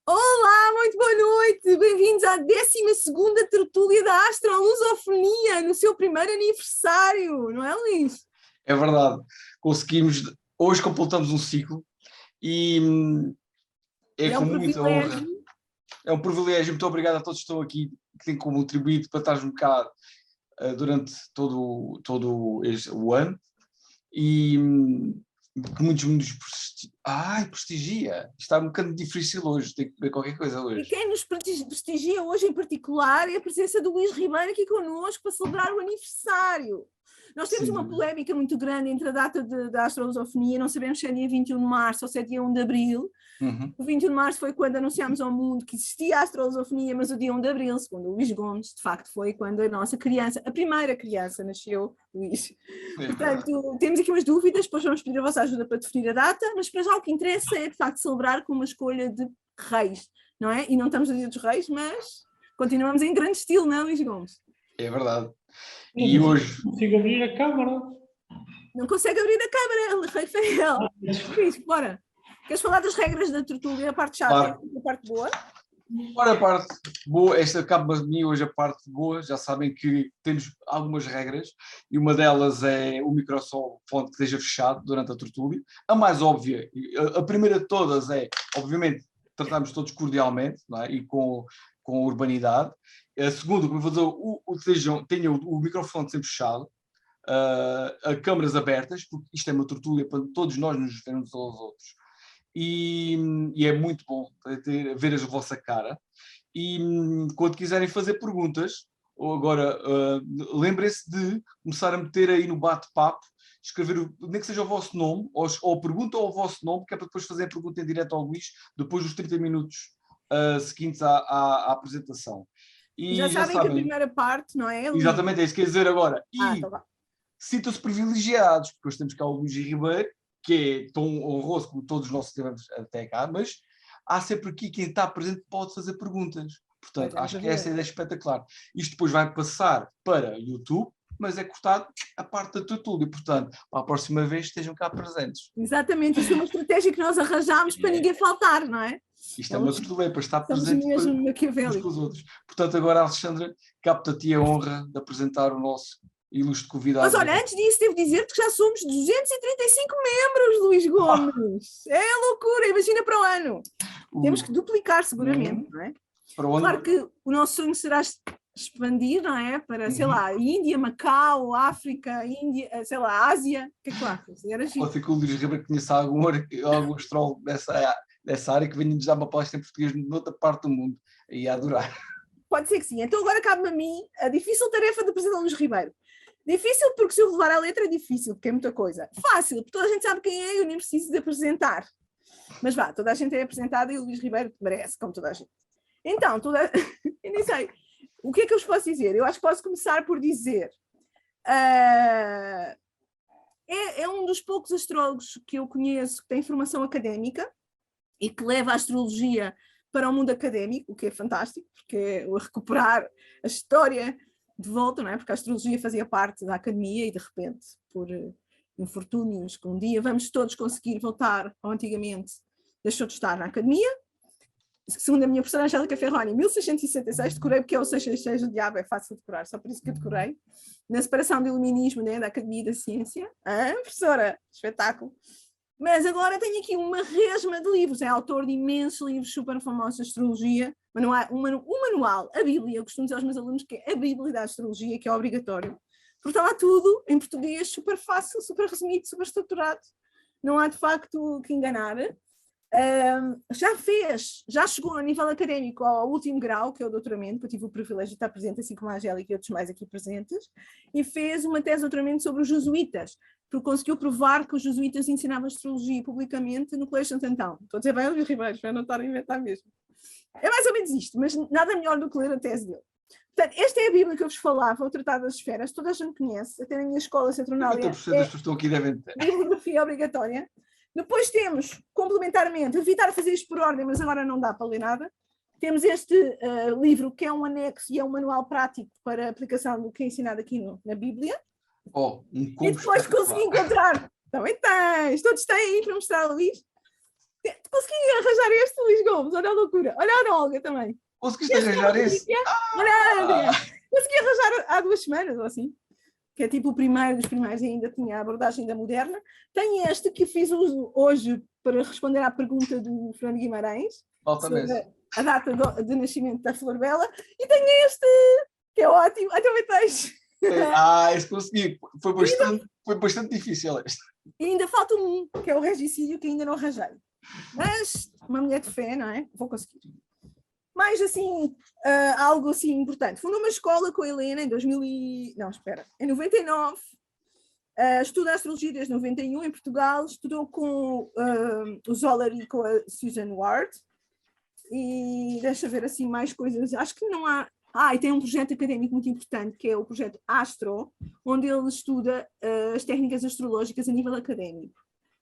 Olá, muito boa noite! Bem-vindos à 12ª tertúlia da Astrolusofonia, no seu primeiro aniversário, não é, Luís? É verdade, conseguimos, hoje completamos um ciclo e é É um com muita honra. privilégio. É um privilégio, muito obrigado a todos que estão aqui, que têm contribuído para estarmos cá durante todo o ano e que muitos prestigia. Está um bocado difícil hoje, tem que ver qualquer coisa E hoje. quem nos prestigia hoje em particular é a presença do Luís Ribeiro aqui connosco para celebrar o aniversário. Nós temos uma polémica muito grande entre a data da Astrolosofonia, não sabemos se é dia 21 de março ou se é dia 1 de abril. Uhum. O 21 de março foi quando anunciámos ao mundo que existia a Astrolosofonia, mas o dia 1 de abril, segundo o Luís Gomes, de facto foi quando a nossa criança, a primeira criança, nasceu, Luís. Portanto, temos aqui umas dúvidas, depois vamos pedir a vossa ajuda para definir a data, mas para já o que interessa é, de facto, celebrar com uma escolha de reis, não é? E não estamos no dia dos reis, mas continuamos em grande estilo, não é, Luís Gomes? É verdade. E hoje... Não consigo abrir a câmara. Não consegue abrir a câmara, Rafael. Luís, bora. Queres falar das regras da tertúlia, a parte chata Claro. e a parte boa? Ora, a parte boa, esta acaba de mim hoje a parte boa, já sabem que temos algumas regras e uma delas é o microfone que esteja fechado durante a tertúlia. A mais óbvia, a primeira de todas é, obviamente, tratarmos todos cordialmente, não é? E com urbanidade. A segunda, como vou dizer, tenham o microfone sempre fechado, a câmaras abertas, porque isto é uma tertúlia para todos nós nos vermos uns aos outros. E é muito bom ver a vossa cara. E quando quiserem fazer perguntas, ou agora lembrem-se de começar a meter aí no bate-papo, escrever, nem que seja o vosso nome, ou pergunta ou o vosso nome, que é para depois fazer a pergunta em direto ao Luís, depois dos 30 minutos seguintes à apresentação. E já sabem que a primeira parte, não é? Exatamente, é isso que quer dizer agora. E então sintam-se privilegiados, porque hoje temos cá o Luís Ribeiro, que é tão honroso como todos nós tivemos até cá, mas há sempre aqui quem está presente pode fazer perguntas. Portanto, acho que essa ideia é espetacular. Isto depois vai passar para YouTube, mas é cortado a parte da tertúlia. Portanto, para a próxima vez estejam cá presentes. Exatamente, isto é uma estratégia que nós arranjámos para ninguém faltar, não é? Isto é uma tertúlia para estar presente uns com os outros. Portanto, agora, Alexandra, capta-te a honra de apresentar o nosso ilustre convidado. Mas olha, antes disso, devo dizer-te que já somos 235 membros, Luís Gomes. É loucura, imagina para o ano. Temos que duplicar seguramente, não é? Claro que o nosso sonho será expandir, não é? Para, sei lá, Índia, Macau, África, Índia, sei lá, Ásia. O que é que tu achas? Era pode ser que o Luís Ribeiro conheça algum astrólogo dessa área que venha nos dar uma palestra em português noutra parte do mundo. E ia adorar. Pode ser que sim. Então agora cabe-me a mim a difícil tarefa de apresentar o Luís Ribeiro. Difícil porque se eu levar a letra é difícil, porque é muita coisa. Fácil, porque toda a gente sabe quem é e eu nem preciso de apresentar. Mas vá, toda a gente é apresentada e o Luís Ribeiro merece, como toda a gente. Então, eu nem sei. O que é que eu vos posso dizer? Eu acho que posso começar por dizer... é um dos poucos astrólogos que eu conheço que tem formação académica e que leva a astrologia para o mundo académico, o que é fantástico, porque é recuperar a história de volta, não é? Porque a astrologia fazia parte da academia e de repente, por infortúnios, que um dia vamos todos conseguir voltar ao antigamente, deixou de estar na academia. Segundo a minha professora Angélica Ferroni, em 1666, decorei porque é o 666 do diabo, é fácil de decorar, só por isso que eu decorei, na separação do iluminismo, né, da Academia da Ciência. Professora, espetáculo. Mas agora tenho aqui uma resma de livros, é autor de imensos livros super famosos de astrologia, um manual, a Bíblia, eu costumo dizer aos meus alunos que é a Bíblia da astrologia, que é obrigatório, porque está lá tudo em português, super fácil, super resumido, super estruturado, não há de facto que enganar. Já chegou a nível académico ao último grau, que é o doutoramento, que eu tive o privilégio de estar presente, assim como a Angélica e outros mais aqui presentes, e fez uma tese de doutoramento sobre os jesuítas, porque conseguiu provar que os jesuítas ensinavam astrologia publicamente no Colégio Santo Antão. Estou a dizer bem, Luís Ribeiro, para não estar a inventar mesmo. É mais ou menos isto, mas nada melhor do que ler a tese dele. Portanto, esta é a Bíblia que eu vos falava, o Tratado das Esferas, toda a gente conhece, até na minha escola centronália. 90% das pessoas que estão aqui devem ter. Bibliografia obrigatória. Depois temos, complementarmente, evitar fazer isto por ordem, mas agora não dá para ler nada. Temos este livro, que é um anexo e é um manual prático para a aplicação do que é ensinado aqui na Bíblia. E depois consegui encontrar, também tens, todos têm aí para mostrar, Luís. Consegui arranjar este, Luís Gomes, olha a loucura. Olha a Ana Olga também. Conseguiste arranjar esse? Olha a Andrea. Consegui arranjar há 2 semanas ou assim. Que é tipo o primeiro dos primeiros, ainda tinha a abordagem da moderna. Tem este que fiz uso hoje para responder à pergunta do Fernando Guimarães sobre a data de nascimento da Flor Bela. E tenho este, que é ótimo. Ah, também tens. Esse consegui. Foi bastante difícil este. E ainda falta um, que é o regicídio, que ainda não arranjei. Mas uma mulher de fé, não é? Vou conseguir. Mais assim, algo assim importante. Fundou uma escola com a Helena em 99. Estuda astrologia desde 91 em Portugal. Estudou com o Zoller e com a Susan Ward. E deixa ver assim mais coisas. Acho que não há... e tem um projeto académico muito importante, que é o projeto Astro, onde ele estuda as técnicas astrológicas a nível académico,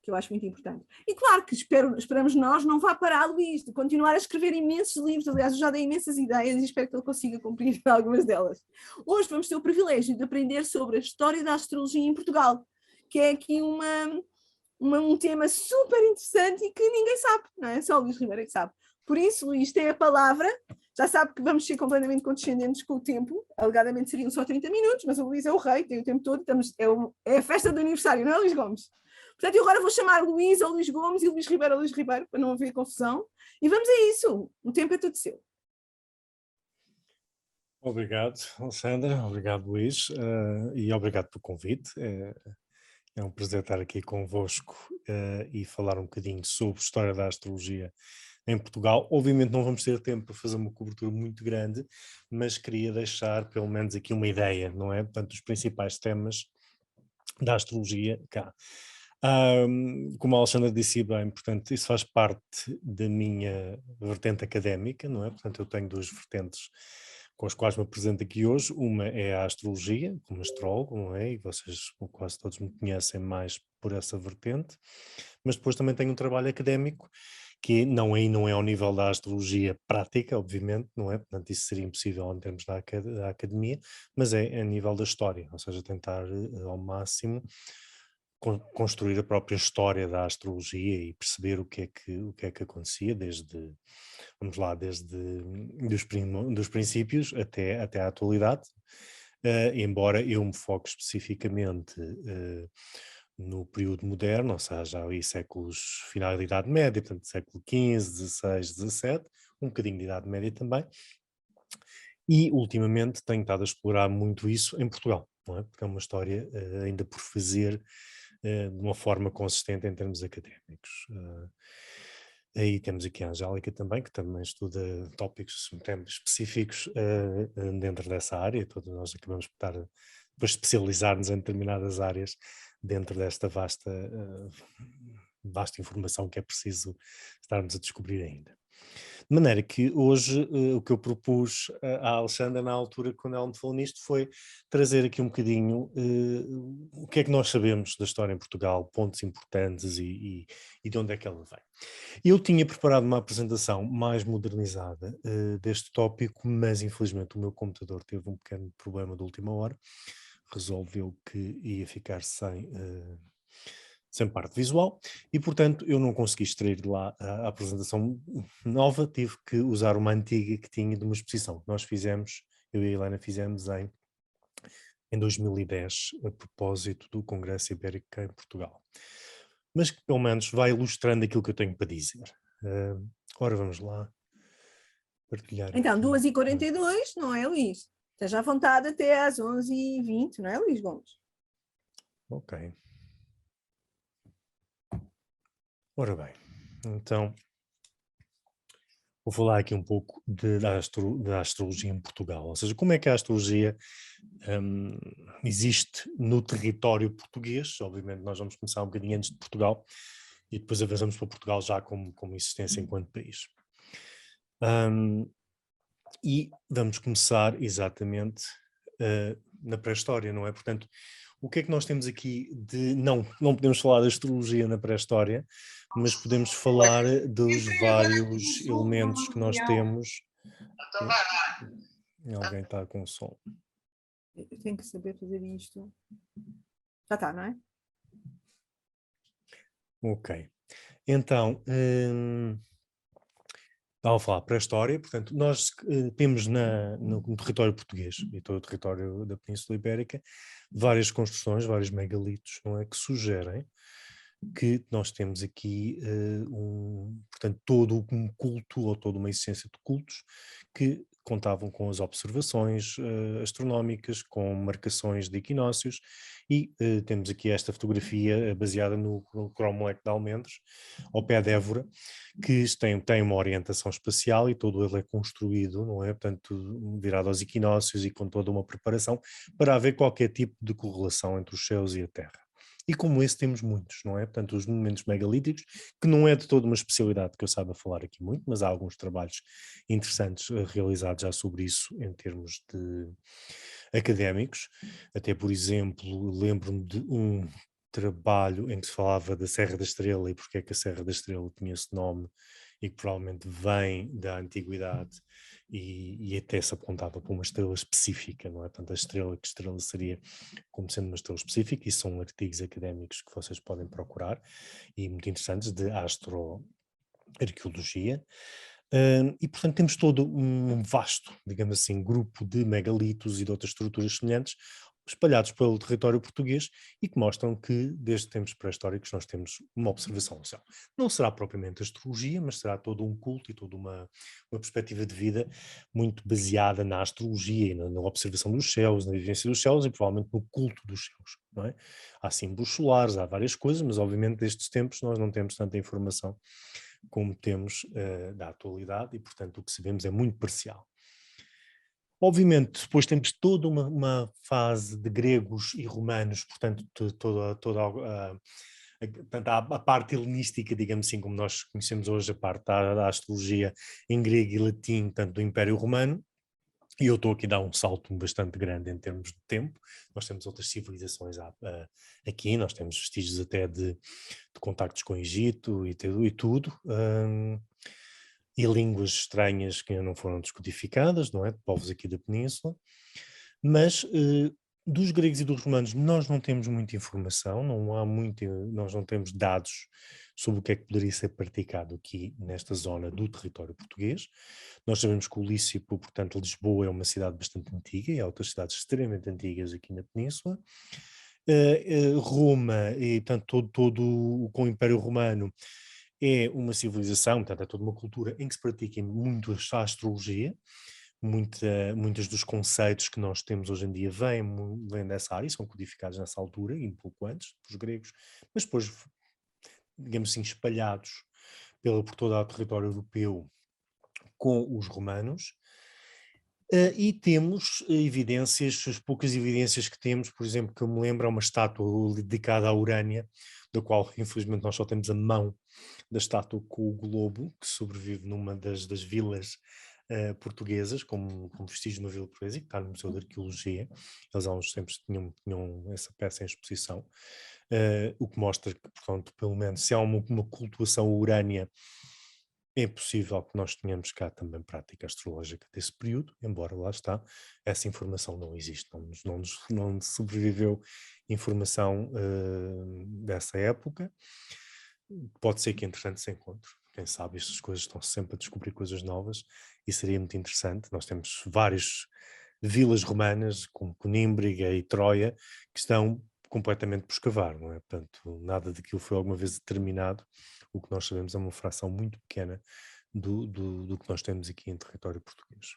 que eu acho muito importante. E claro que esperamos nós não vá parar, Luís, de continuar a escrever imensos livros. Aliás, eu já dei imensas ideias e espero que ele consiga cumprir algumas delas. Hoje vamos ter o privilégio de aprender sobre a história da astrologia em Portugal, que é aqui um tema super interessante e que ninguém sabe, não é? Só o Luís Ribeiro é que sabe. Por isso, Luís, tem a palavra. Já sabe que vamos ser completamente condescendentes com o tempo. Alegadamente seriam só 30 minutos, mas o Luís é o rei, tem o tempo todo. É a festa do aniversário, não é, Luís Gomes? Portanto, eu agora vou chamar Luís ou Luís Gomes e Luís Ribeiro ou Luís Ribeiro, para não haver confusão. E vamos a isso. O tempo é todo seu. Obrigado, Alexandra. Obrigado, Luís. E obrigado pelo convite. É um prazer estar aqui convosco e falar um bocadinho sobre a história da astrologia em Portugal. Obviamente não vamos ter tempo para fazer uma cobertura muito grande, mas queria deixar pelo menos aqui uma ideia, não é? Portanto, os principais temas da astrologia cá. Como a Alexandra disse bem, portanto, isso faz parte da minha vertente académica, não é? Portanto, eu tenho 2 vertentes com as quais me apresento aqui hoje. Uma é a astrologia, como astrólogo, não é? E vocês quase todos me conhecem mais por essa vertente. Mas depois também tenho um trabalho académico que não é ao nível da astrologia prática, obviamente, não é? Portanto, isso seria impossível em termos da academia, mas é a nível da história, ou seja, tentar ao máximo construir a própria história da astrologia e perceber o que é que acontecia desde dos princípios até à atualidade, embora eu me foque especificamente no período moderno, ou seja, aí séculos, final da Idade Média, portanto século XV, XVI, XVII, um bocadinho de Idade Média também, e ultimamente tenho estado a explorar muito isso em Portugal, não é? Porque é uma história ainda por fazer de uma forma consistente em termos académicos. Aí temos aqui a Angélica também, que também estuda tópicos, temas específicos dentro dessa área. Todos nós acabamos por estar depois especializar-nos em determinadas áreas dentro desta vasta informação que é preciso estarmos a descobrir ainda. De maneira que hoje o que eu propus à Alexandra na altura, quando ela me falou nisto, foi trazer aqui um bocadinho o que é que nós sabemos da história em Portugal, pontos importantes e de onde é que ela vem. Eu tinha preparado uma apresentação mais modernizada deste tópico, mas infelizmente o meu computador teve um pequeno problema de última hora, resolveu que ia ficar sem parte visual e, portanto, eu não consegui extrair de lá a apresentação nova, tive que usar uma antiga que tinha de uma exposição que nós fizemos, eu e a Helena fizemos em 2010, a propósito do Congresso Ibérico cá em Portugal. Mas que pelo menos vai ilustrando aquilo que eu tenho para dizer. Ora, vamos lá. Partilhar. Então, 2h42, não é, Luís? Esteja à vontade até às 11h20, não é, Luís Gomes? Ok. Ora bem, então vou falar aqui um pouco da astrologia em Portugal, ou seja, como é que a astrologia existe no território português. Obviamente nós vamos começar um bocadinho antes de Portugal e depois avançamos para Portugal já como existência enquanto país. E vamos começar exatamente na pré-história, não é? Portanto, o que é que nós temos aqui de... Não podemos falar da astrologia na pré-história, mas podemos falar dos vários elementos que nós temos. Alguém está com som. Eu tenho que saber fazer isto. Já está, não é? Ok. Então, estava a falar pré-história, portanto, nós temos no território português e todo o território da Península Ibérica várias construções, vários megalitos, não é, que sugerem que nós temos aqui, portanto, todo um culto ou toda uma essência de cultos que contavam com as observações astronómicas, com marcações de equinócios e temos aqui esta fotografia baseada no cromoleque de Almendros, ao pé de Évora, que tem uma orientação espacial e todo ele é construído, não é? Portanto, virado aos equinócios e com toda uma preparação para haver qualquer tipo de correlação entre os céus e a Terra. E como esse temos muitos, não é? Portanto, os monumentos megalíticos, que não é de toda uma especialidade que eu saiba falar aqui muito, mas há alguns trabalhos interessantes realizados já sobre isso em termos de académicos. Até, por exemplo, lembro-me de um trabalho em que se falava da Serra da Estrela e porque é que a Serra da Estrela tinha esse nome e que provavelmente vem da antiguidade e até se apontava para uma estrela específica, não é? Portanto, que estrela seria como sendo uma estrela específica, e são artigos académicos que vocês podem procurar e muito interessantes de astroarqueologia. E, portanto, temos todo um vasto, digamos assim, grupo de megalitos e de outras estruturas semelhantes espalhados pelo território português e que mostram que, desde tempos pré-históricos, nós temos uma observação do céu. Não será propriamente astrologia, mas será todo um culto e toda uma perspectiva de vida muito baseada na astrologia e na observação dos céus, na vivência dos céus e provavelmente no culto dos céus, não é? Há símbolos solares, há várias coisas, mas obviamente destes tempos nós não temos tanta informação como temos da atualidade e, portanto, o que sabemos é muito parcial. Obviamente, depois temos toda uma fase de gregos e romanos, portanto, portanto, a parte helenística, digamos assim, como nós conhecemos hoje, a parte da astrologia em grego e latim, tanto do Império Romano, e eu estou aqui a dar um salto bastante grande em termos de tempo. Nós temos outras civilizações aqui, nós temos vestígios até de contactos com o Egito e tudo. E línguas estranhas que ainda não foram descodificadas, não é? De povos aqui da Península. Mas dos gregos e dos romanos nós não temos muita informação, nós não temos dados sobre o que é que poderia ser praticado aqui nesta zona do território português. Nós sabemos que o Lícipo, portanto, Lisboa é uma cidade bastante antiga e há outras cidades extremamente antigas aqui na Península. Roma, e portanto todo com o Império Romano, é uma civilização, portanto é toda uma cultura em que se pratica muito a astrologia, muitos dos conceitos que nós temos hoje em dia vêm dessa área, são codificados nessa altura e um pouco antes dos gregos, mas depois, digamos assim, espalhados por todo o território europeu com os romanos. E temos evidências, as poucas evidências que temos, por exemplo, que eu me lembro, é uma estátua dedicada à Urânia, da qual infelizmente nós só temos a mão da estátua com o globo, que sobrevive numa das vilas portuguesas, como vestígio de uma vila portuguesa, e que está no Museu de Arqueologia. Eles há uns tempos tinham essa peça em exposição, o que mostra que, portanto, pelo menos, se há uma cultuação urânia, é possível que nós tenhamos cá também prática astrológica desse período, embora lá está, essa informação não existe, não nos sobreviveu informação dessa época. Pode ser que entretanto se encontre, quem sabe estas coisas estão sempre a descobrir coisas novas e seria muito interessante. Nós temos várias vilas romanas, como Conímbriga e Troia, que estão completamente por escavar, não é? Portanto, nada daquilo foi alguma vez determinado. O que nós sabemos é uma fração muito pequena do que nós temos aqui em território português.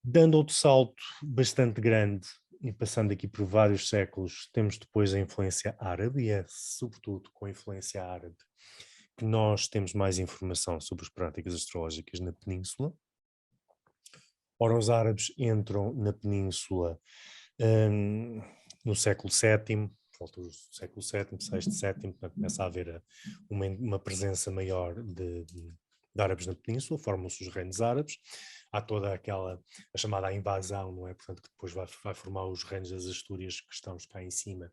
Dando outro salto bastante grande e passando aqui por vários séculos, temos depois a influência árabe, e é sobretudo com a influência árabe que nós temos mais informação sobre as práticas astrológicas na Península. Ora, os árabes entram na Península no século VII, volta do século VII, VI, VII, começa a haver uma presença maior de árabes na Península, formam-se os reinos árabes, há toda a chamada invasão, não é? Portanto, que depois vai formar os reinos das Astúrias que estamos cá em cima,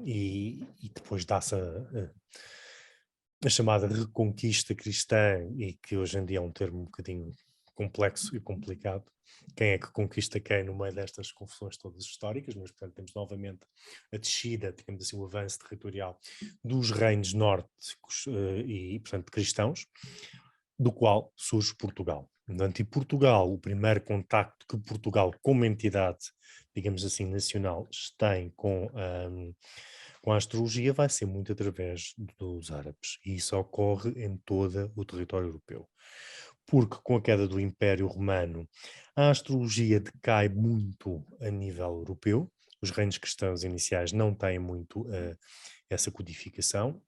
e depois dá-se a chamada reconquista cristã, e que hoje em dia é um termo um bocadinho complexo e complicado. Quem é que conquista quem no meio destas confusões todas históricas, mas portanto temos novamente a descida, digamos assim, o avanço territorial dos reinos nórdicos e portanto cristãos, do qual surge Portugal. Portanto, e Portugal, o primeiro contacto que Portugal, como entidade, digamos assim, nacional, tem com a astrologia vai ser muito através dos árabes. E isso ocorre em todo o território europeu. Porque com a queda do Império Romano, a astrologia decai muito a nível europeu. Os reinos cristãos iniciais não têm muito essa codificação,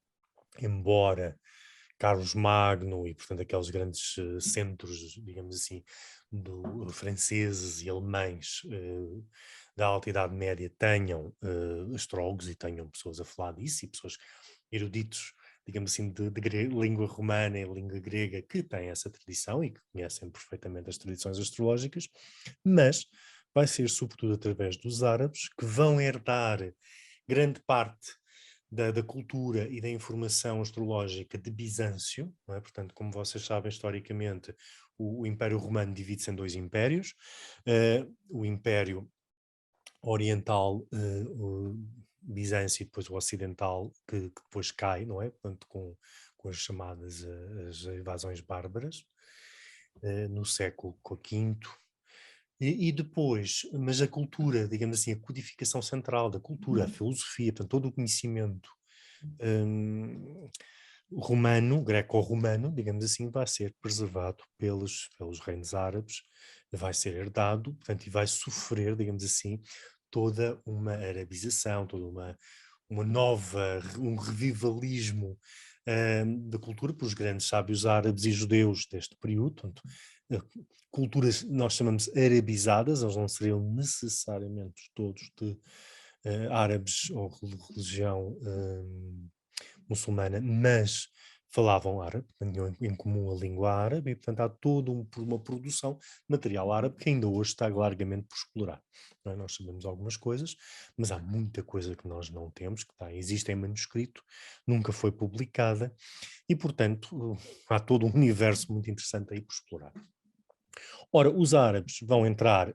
embora Carlos Magno e, portanto, aqueles grandes centros, digamos assim, franceses e alemães da Alta Idade Média tenham astrólogos e tenham pessoas a falar disso e pessoas eruditos, digamos assim, de língua romana e língua grega que têm essa tradição e que conhecem perfeitamente as tradições astrológicas, mas vai ser sobretudo através dos árabes que vão herdar grande parte da cultura e da informação astrológica de Bizâncio, não é? Portanto, como vocês sabem, historicamente, o Império Romano divide-se em dois impérios, o Império Oriental, o Bizâncio, e depois o Ocidental, que depois cai, não é? Portanto, com as chamadas as invasões bárbaras, no século V. E depois, mas a cultura, digamos assim, a codificação central da cultura, a filosofia, portanto, todo o conhecimento romano, greco-romano, digamos assim, vai ser preservado pelos reinos árabes, vai ser herdado, portanto, e vai sofrer, digamos assim, toda uma arabização, toda uma nova, um revivalismo da cultura pelos grandes sábios árabes e judeus deste período, portanto, culturas nós chamamos arabizadas, eles não seriam necessariamente todos de árabes ou religião muçulmana, mas falavam árabe, tinham em comum a língua árabe e, portanto, há toda uma produção de material árabe que ainda hoje está largamente por explorar. Não é? Nós sabemos algumas coisas, mas há muita coisa que nós não temos, que existe em manuscrito, nunca foi publicada e, portanto, há todo um universo muito interessante aí por explorar. Ora, os árabes vão entrar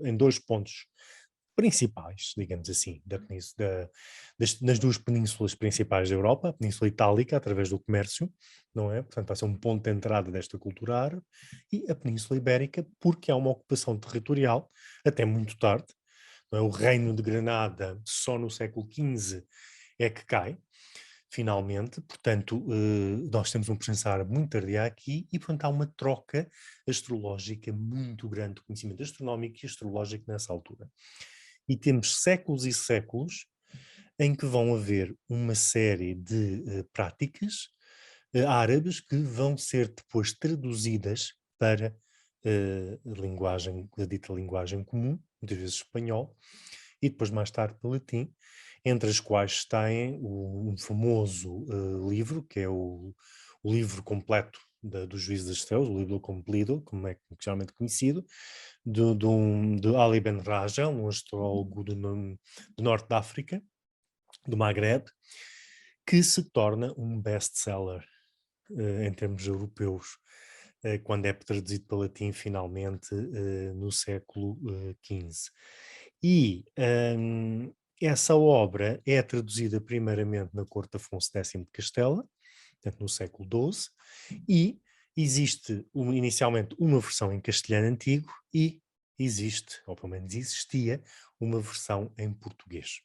em dois pontos principais, digamos assim, das duas penínsulas principais da Europa, a Península Itálica, através do comércio, não é? Portanto, vai ser um ponto de entrada desta cultura árabe, e a Península Ibérica, porque há uma ocupação territorial, até muito tarde, não é? O Reino de Granada, só no século XV, é que cai, finalmente, portanto, nós temos uma presença árabe muito tardia aqui e, portanto, há uma troca astrológica muito grande, de conhecimento astronómico e astrológico nessa altura. E temos séculos e séculos em que vão haver uma série de práticas árabes que vão ser depois traduzidas para a dita linguagem comum, muitas vezes espanhol, e depois mais tarde para latim, entre as quais tem um famoso livro, que é o livro completo do Juízo das Estrelas, o livro completo, como é geralmente conhecido, de Ali Ben Raja, um astrólogo do norte da África, do Maghreb, que se torna um best-seller em termos europeus, quando é traduzido para latim finalmente no século XV. E essa obra é traduzida primeiramente na corte de Afonso X de Castela, portanto no século XII, e existe inicialmente uma versão em castelhano antigo e existe, ou pelo menos existia, uma versão em português.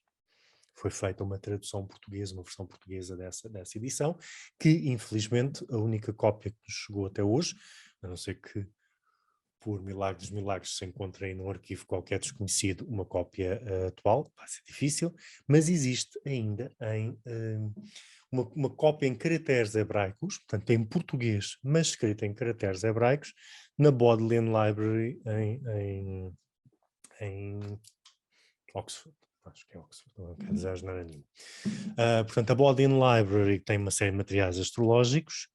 Foi feita uma tradução portuguesa, uma versão portuguesa dessa edição, que infelizmente a única cópia que nos chegou até hoje, a não ser que por milagres dos milagres se encontre aí num arquivo qualquer desconhecido uma cópia atual, vai ser difícil, mas existe ainda em uma cópia em caracteres hebraicos, portanto em português, mas escrita em caracteres hebraicos, na Bodleian Library em Oxford. Acho que é Oxford, não quer dizer nada nenhum. Portanto, a Bodleian Library tem uma série de materiais astrológicos,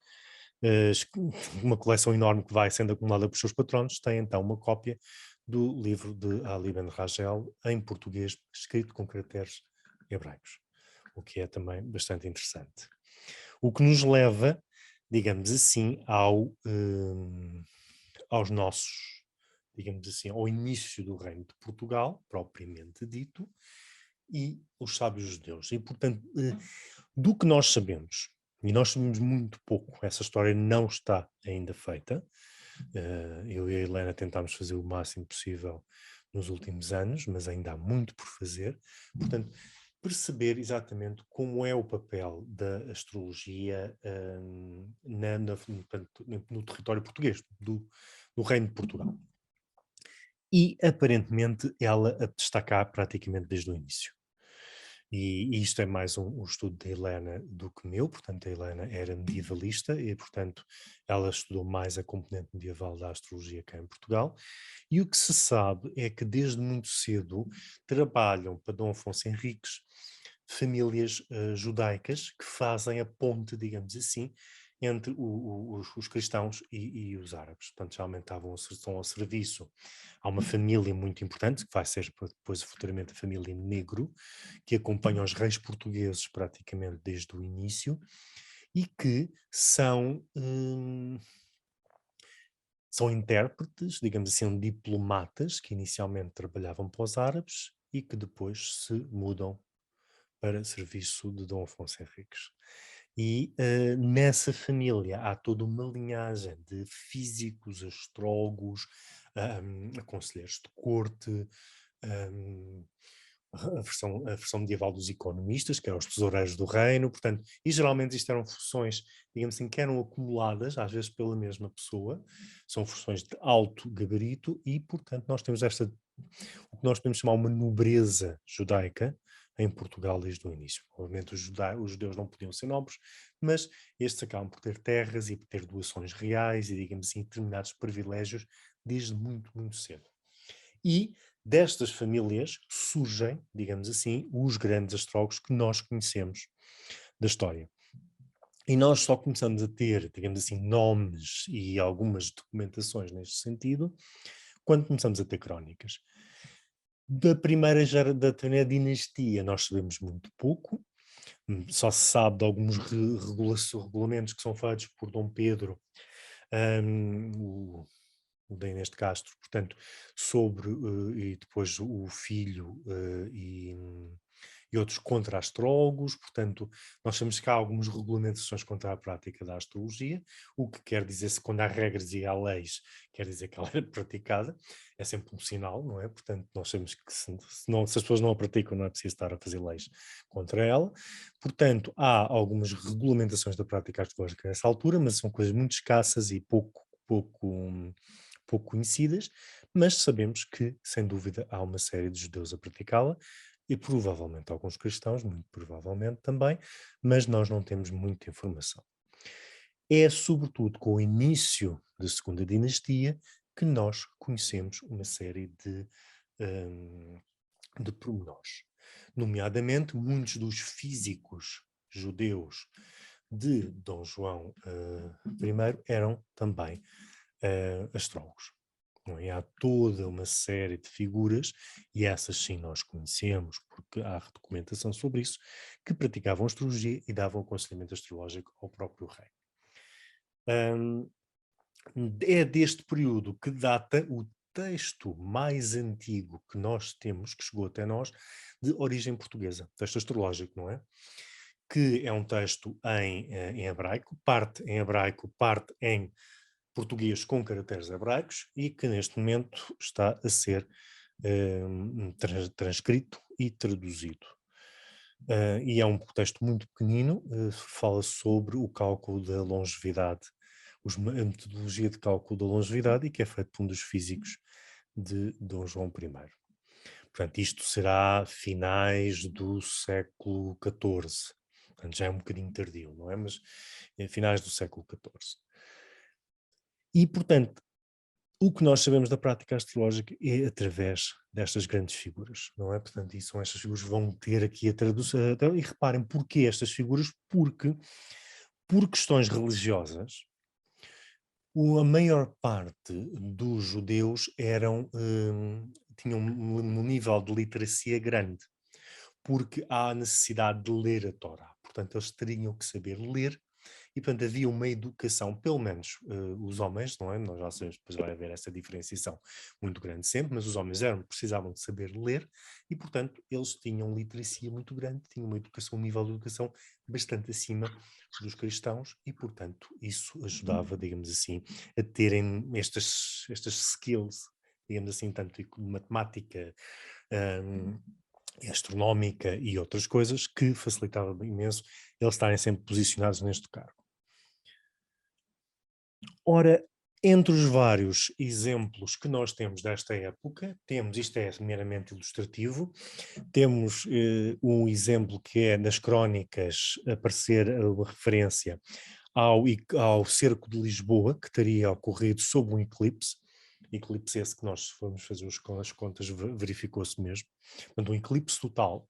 uma coleção enorme que vai sendo acumulada por seus patronos, tem então uma cópia do livro de Ali Ben Rajel em português, escrito com caracteres hebraicos, o que é também bastante interessante. O que nos leva, digamos assim, aos nossos, digamos assim, ao início do reino de Portugal, propriamente dito, e os sábios judeus. E, portanto, do que nós sabemos, e nós sabemos muito pouco, essa história não está ainda feita. Eu e a Helena tentámos fazer o máximo possível nos últimos anos, mas ainda há muito por fazer. Portanto, perceber exatamente como é o papel da astrologia portanto, no território português, do Reino de Portugal. E, aparentemente, ela a destacar praticamente desde o início. E isto é mais um estudo da Helena do que meu, portanto a Helena era medievalista e, portanto, ela estudou mais a componente medieval da astrologia cá em Portugal. E o que se sabe é que desde muito cedo trabalham para Dom Afonso Henriques famílias judaicas que fazem a ponte, digamos assim, entre os cristãos e os árabes. Portanto, geralmente estão ao serviço. Há uma família muito importante, que vai ser depois futuramente a família Negro, que acompanha os reis portugueses praticamente desde o início, e que são intérpretes, digamos assim, diplomatas, que inicialmente trabalhavam para os árabes e que depois se mudam para serviço de Dom Afonso Henriques. E nessa família há toda uma linhagem de físicos, astrólogos, conselheiros de corte, um, a versão medieval dos economistas, que eram os tesoureiros do reino, portanto, e geralmente isto eram funções, digamos assim, que eram acumuladas, às vezes pela mesma pessoa, são funções de alto gabarito e, portanto, nós temos o que nós podemos chamar uma nobreza judaica em Portugal desde o início. Obviamente os judeus não podiam ser nobres, mas estes acabam por ter terras e por ter doações reais e, digamos assim, determinados privilégios desde muito, muito cedo. E destas famílias surgem, digamos assim, os grandes astrólogos que nós conhecemos da história. E nós só começamos a ter, digamos assim, nomes e algumas documentações neste sentido quando começamos a ter crónicas. Da primeira dinastia nós sabemos muito pouco, só se sabe de alguns regulamentos que são feitos por Dom Pedro, o da Inês de Castro, portanto, sobre, e depois o filho e outros contra-astrólogos, portanto, nós sabemos que há algumas regulamentações contra a prática da astrologia, o que quer dizer, se quando há regras e há leis, quer dizer que ela é praticada, é sempre um sinal, não é? Portanto, nós sabemos que se as pessoas não a praticam, não é preciso estar a fazer leis contra ela. Portanto, há algumas regulamentações da prática astrológica nessa altura, mas são coisas muito escassas e pouco conhecidas, mas sabemos que, sem dúvida, há uma série de judeus a praticá-la e provavelmente alguns cristãos, muito provavelmente também, mas nós não temos muita informação. É sobretudo com o início da Segunda Dinastia que nós conhecemos uma série de pormenores. Nomeadamente, muitos dos físicos judeus de Dom João I eram também astrólogos. Não é? Há toda uma série de figuras, e essas sim nós conhecemos, porque há documentação sobre isso, que praticavam astrologia e davam aconselhamento astrológico ao próprio rei. É deste período que data o texto mais antigo que nós temos, que chegou até nós, de origem portuguesa, texto astrológico, não é? Que é um texto em hebraico, parte em hebraico, parte em português com caracteres hebraicos e que neste momento está a ser transcrito e traduzido. E é um texto muito pequenino, fala sobre o cálculo da longevidade, a metodologia de cálculo da longevidade e que é feito por um dos físicos de Dom João I. Portanto, isto será finais do século XIV. Portanto, já é um bocadinho tardio, não é? Mas finais do século XIV. E, portanto, o que nós sabemos da prática astrológica é através destas grandes figuras, não é? Portanto, e são estas figuras que vão ter aqui a tradução. E reparem, porquê estas figuras? Porque, por questões religiosas, a maior parte dos judeus tinham um nível de literacia grande, porque há a necessidade de ler a Torá. Portanto, eles teriam que saber ler e portanto havia uma educação, pelo menos os homens, não é? Nós já sabemos, depois vai haver essa diferenciação muito grande sempre, mas os homens precisavam de saber ler e portanto eles tinham literacia muito grande, tinham uma educação, um nível de educação bastante acima dos cristãos e portanto isso ajudava, digamos assim, a terem estas skills, digamos assim, tanto de matemática, astronómica e outras coisas, que facilitava imenso eles estarem sempre posicionados neste cargo. Ora, entre os vários exemplos que nós temos desta época, isto é meramente ilustrativo, temos um exemplo que é nas crónicas aparecer uma referência ao cerco de Lisboa, que teria ocorrido sob um eclipse esse que nós, se formos fazer as contas, verificou-se mesmo. Portanto, um eclipse total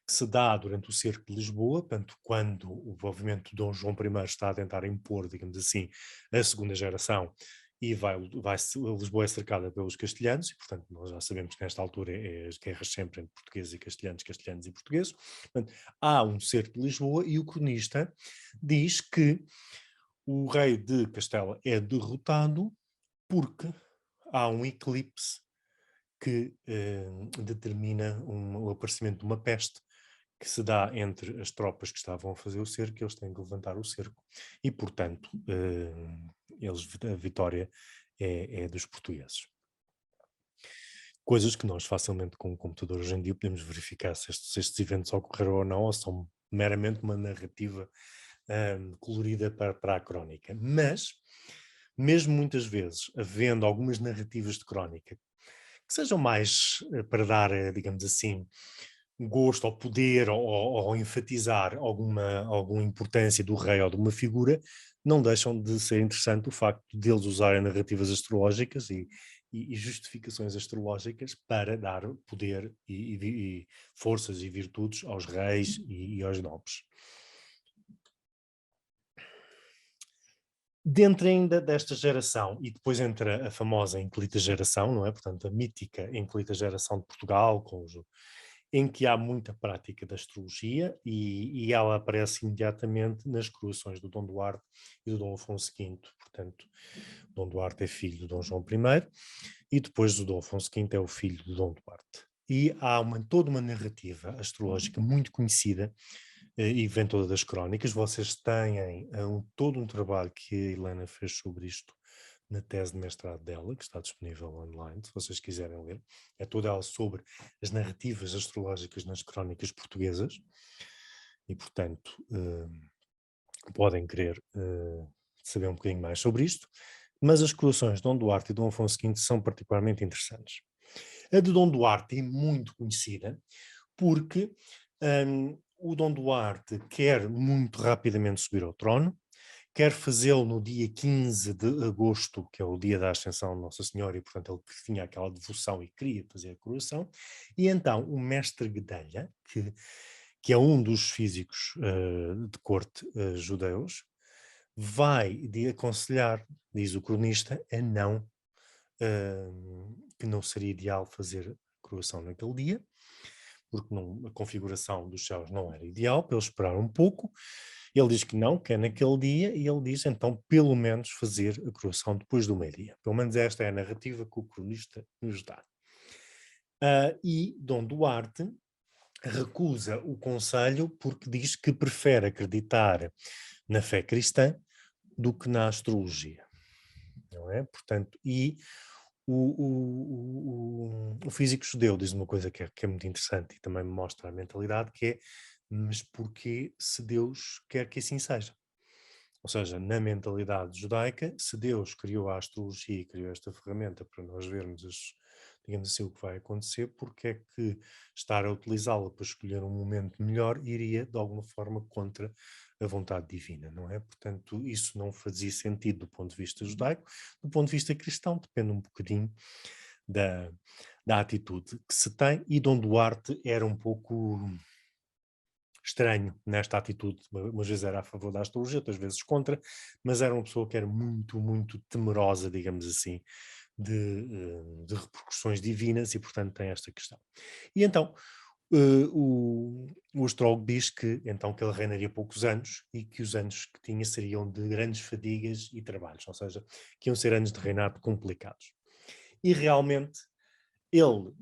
que se dá durante o cerco de Lisboa, portanto, quando o movimento de Dom João I está a tentar impor, digamos assim, a segunda geração, e Lisboa é cercada pelos castelhanos, e portanto nós já sabemos que nesta altura é as guerras sempre entre portugueses e castelhanos, castelhanos e portugueses. Portanto, há um cerco de Lisboa e o cronista diz que o rei de Castela é derrotado porque há um eclipse que determina o aparecimento de uma peste que se dá entre as tropas que estavam a fazer o cerco, eles têm que levantar o cerco e, portanto, a vitória é dos portugueses. Coisas que nós facilmente com o computador hoje em dia podemos verificar se estes eventos ocorreram ou não, ou são meramente uma narrativa colorida para a crónica. Mas, mesmo muitas vezes, havendo algumas narrativas de crónica que sejam mais para dar, digamos assim, gosto ou poder ou enfatizar alguma importância do rei ou de uma figura, não deixam de ser interessante o facto deles usarem narrativas astrológicas e justificações astrológicas para dar poder e forças e virtudes aos reis e aos nobres. Dentro ainda desta geração, e depois entra a famosa Inquilita Geração, não é? Portanto, a mítica Inquilita Geração de Portugal, em que há muita prática da astrologia e ela aparece imediatamente nas coroações do Dom Duarte e do Dom Afonso V. Portanto, Dom Duarte é filho do Dom João I e depois o Dom Afonso V é o filho do Dom Duarte. E há toda uma narrativa astrológica muito conhecida e vem toda das crónicas. Vocês têm todo um trabalho que a Helena fez sobre isto na tese de mestrado dela, que está disponível online, se vocês quiserem ler. É toda ela sobre as narrativas astrológicas nas crónicas portuguesas e, portanto, podem querer saber um bocadinho mais sobre isto. Mas as coroações de Dom Duarte e Dom Afonso V são particularmente interessantes. A de Dom Duarte é muito conhecida porque o Dom Duarte quer muito rapidamente subir ao trono, quer fazê-lo no dia 15 de agosto, que é o dia da Ascensão de Nossa Senhora, e portanto ele tinha aquela devoção e queria fazer a coroação, e então o mestre Guedelha, que é um dos físicos de corte judeus, vai aconselhar, diz o cronista, que não seria ideal fazer a coroação naquele dia, porque a configuração dos céus não era ideal, para ele esperar um pouco. Ele diz que não, que é naquele dia, e ele diz então pelo menos fazer a coroação depois do meio-dia. Pelo menos esta é a narrativa que o cronista nos dá. E Dom Duarte recusa o conselho porque diz que prefere acreditar na fé cristã do que na astrologia. Não é? Portanto, o físico judeu diz uma coisa que é muito interessante e também me mostra a mentalidade, que é: mas porquê se Deus quer que assim seja? Ou seja, na mentalidade judaica, se Deus criou a astrologia e criou esta ferramenta para nós vermos, digamos assim, o que vai acontecer, porque é que estar a utilizá-la para escolher um momento melhor iria, de alguma forma, contra a vontade divina, não é? Portanto, isso não fazia sentido do ponto de vista judaico. Do ponto de vista cristão, depende um bocadinho da atitude que se tem, e Dom Duarte era um pouco estranho nesta atitude. Umas vezes era a favor da astrologia, outras vezes contra, mas era uma pessoa que era muito, muito temerosa, digamos assim, de repercussões divinas, e portanto tem esta questão. E então, o astrólogo diz que então que ele reinaria poucos anos e que os anos que tinha seriam de grandes fadigas e trabalhos, ou seja, que iam ser anos de reinado complicados. E realmente ele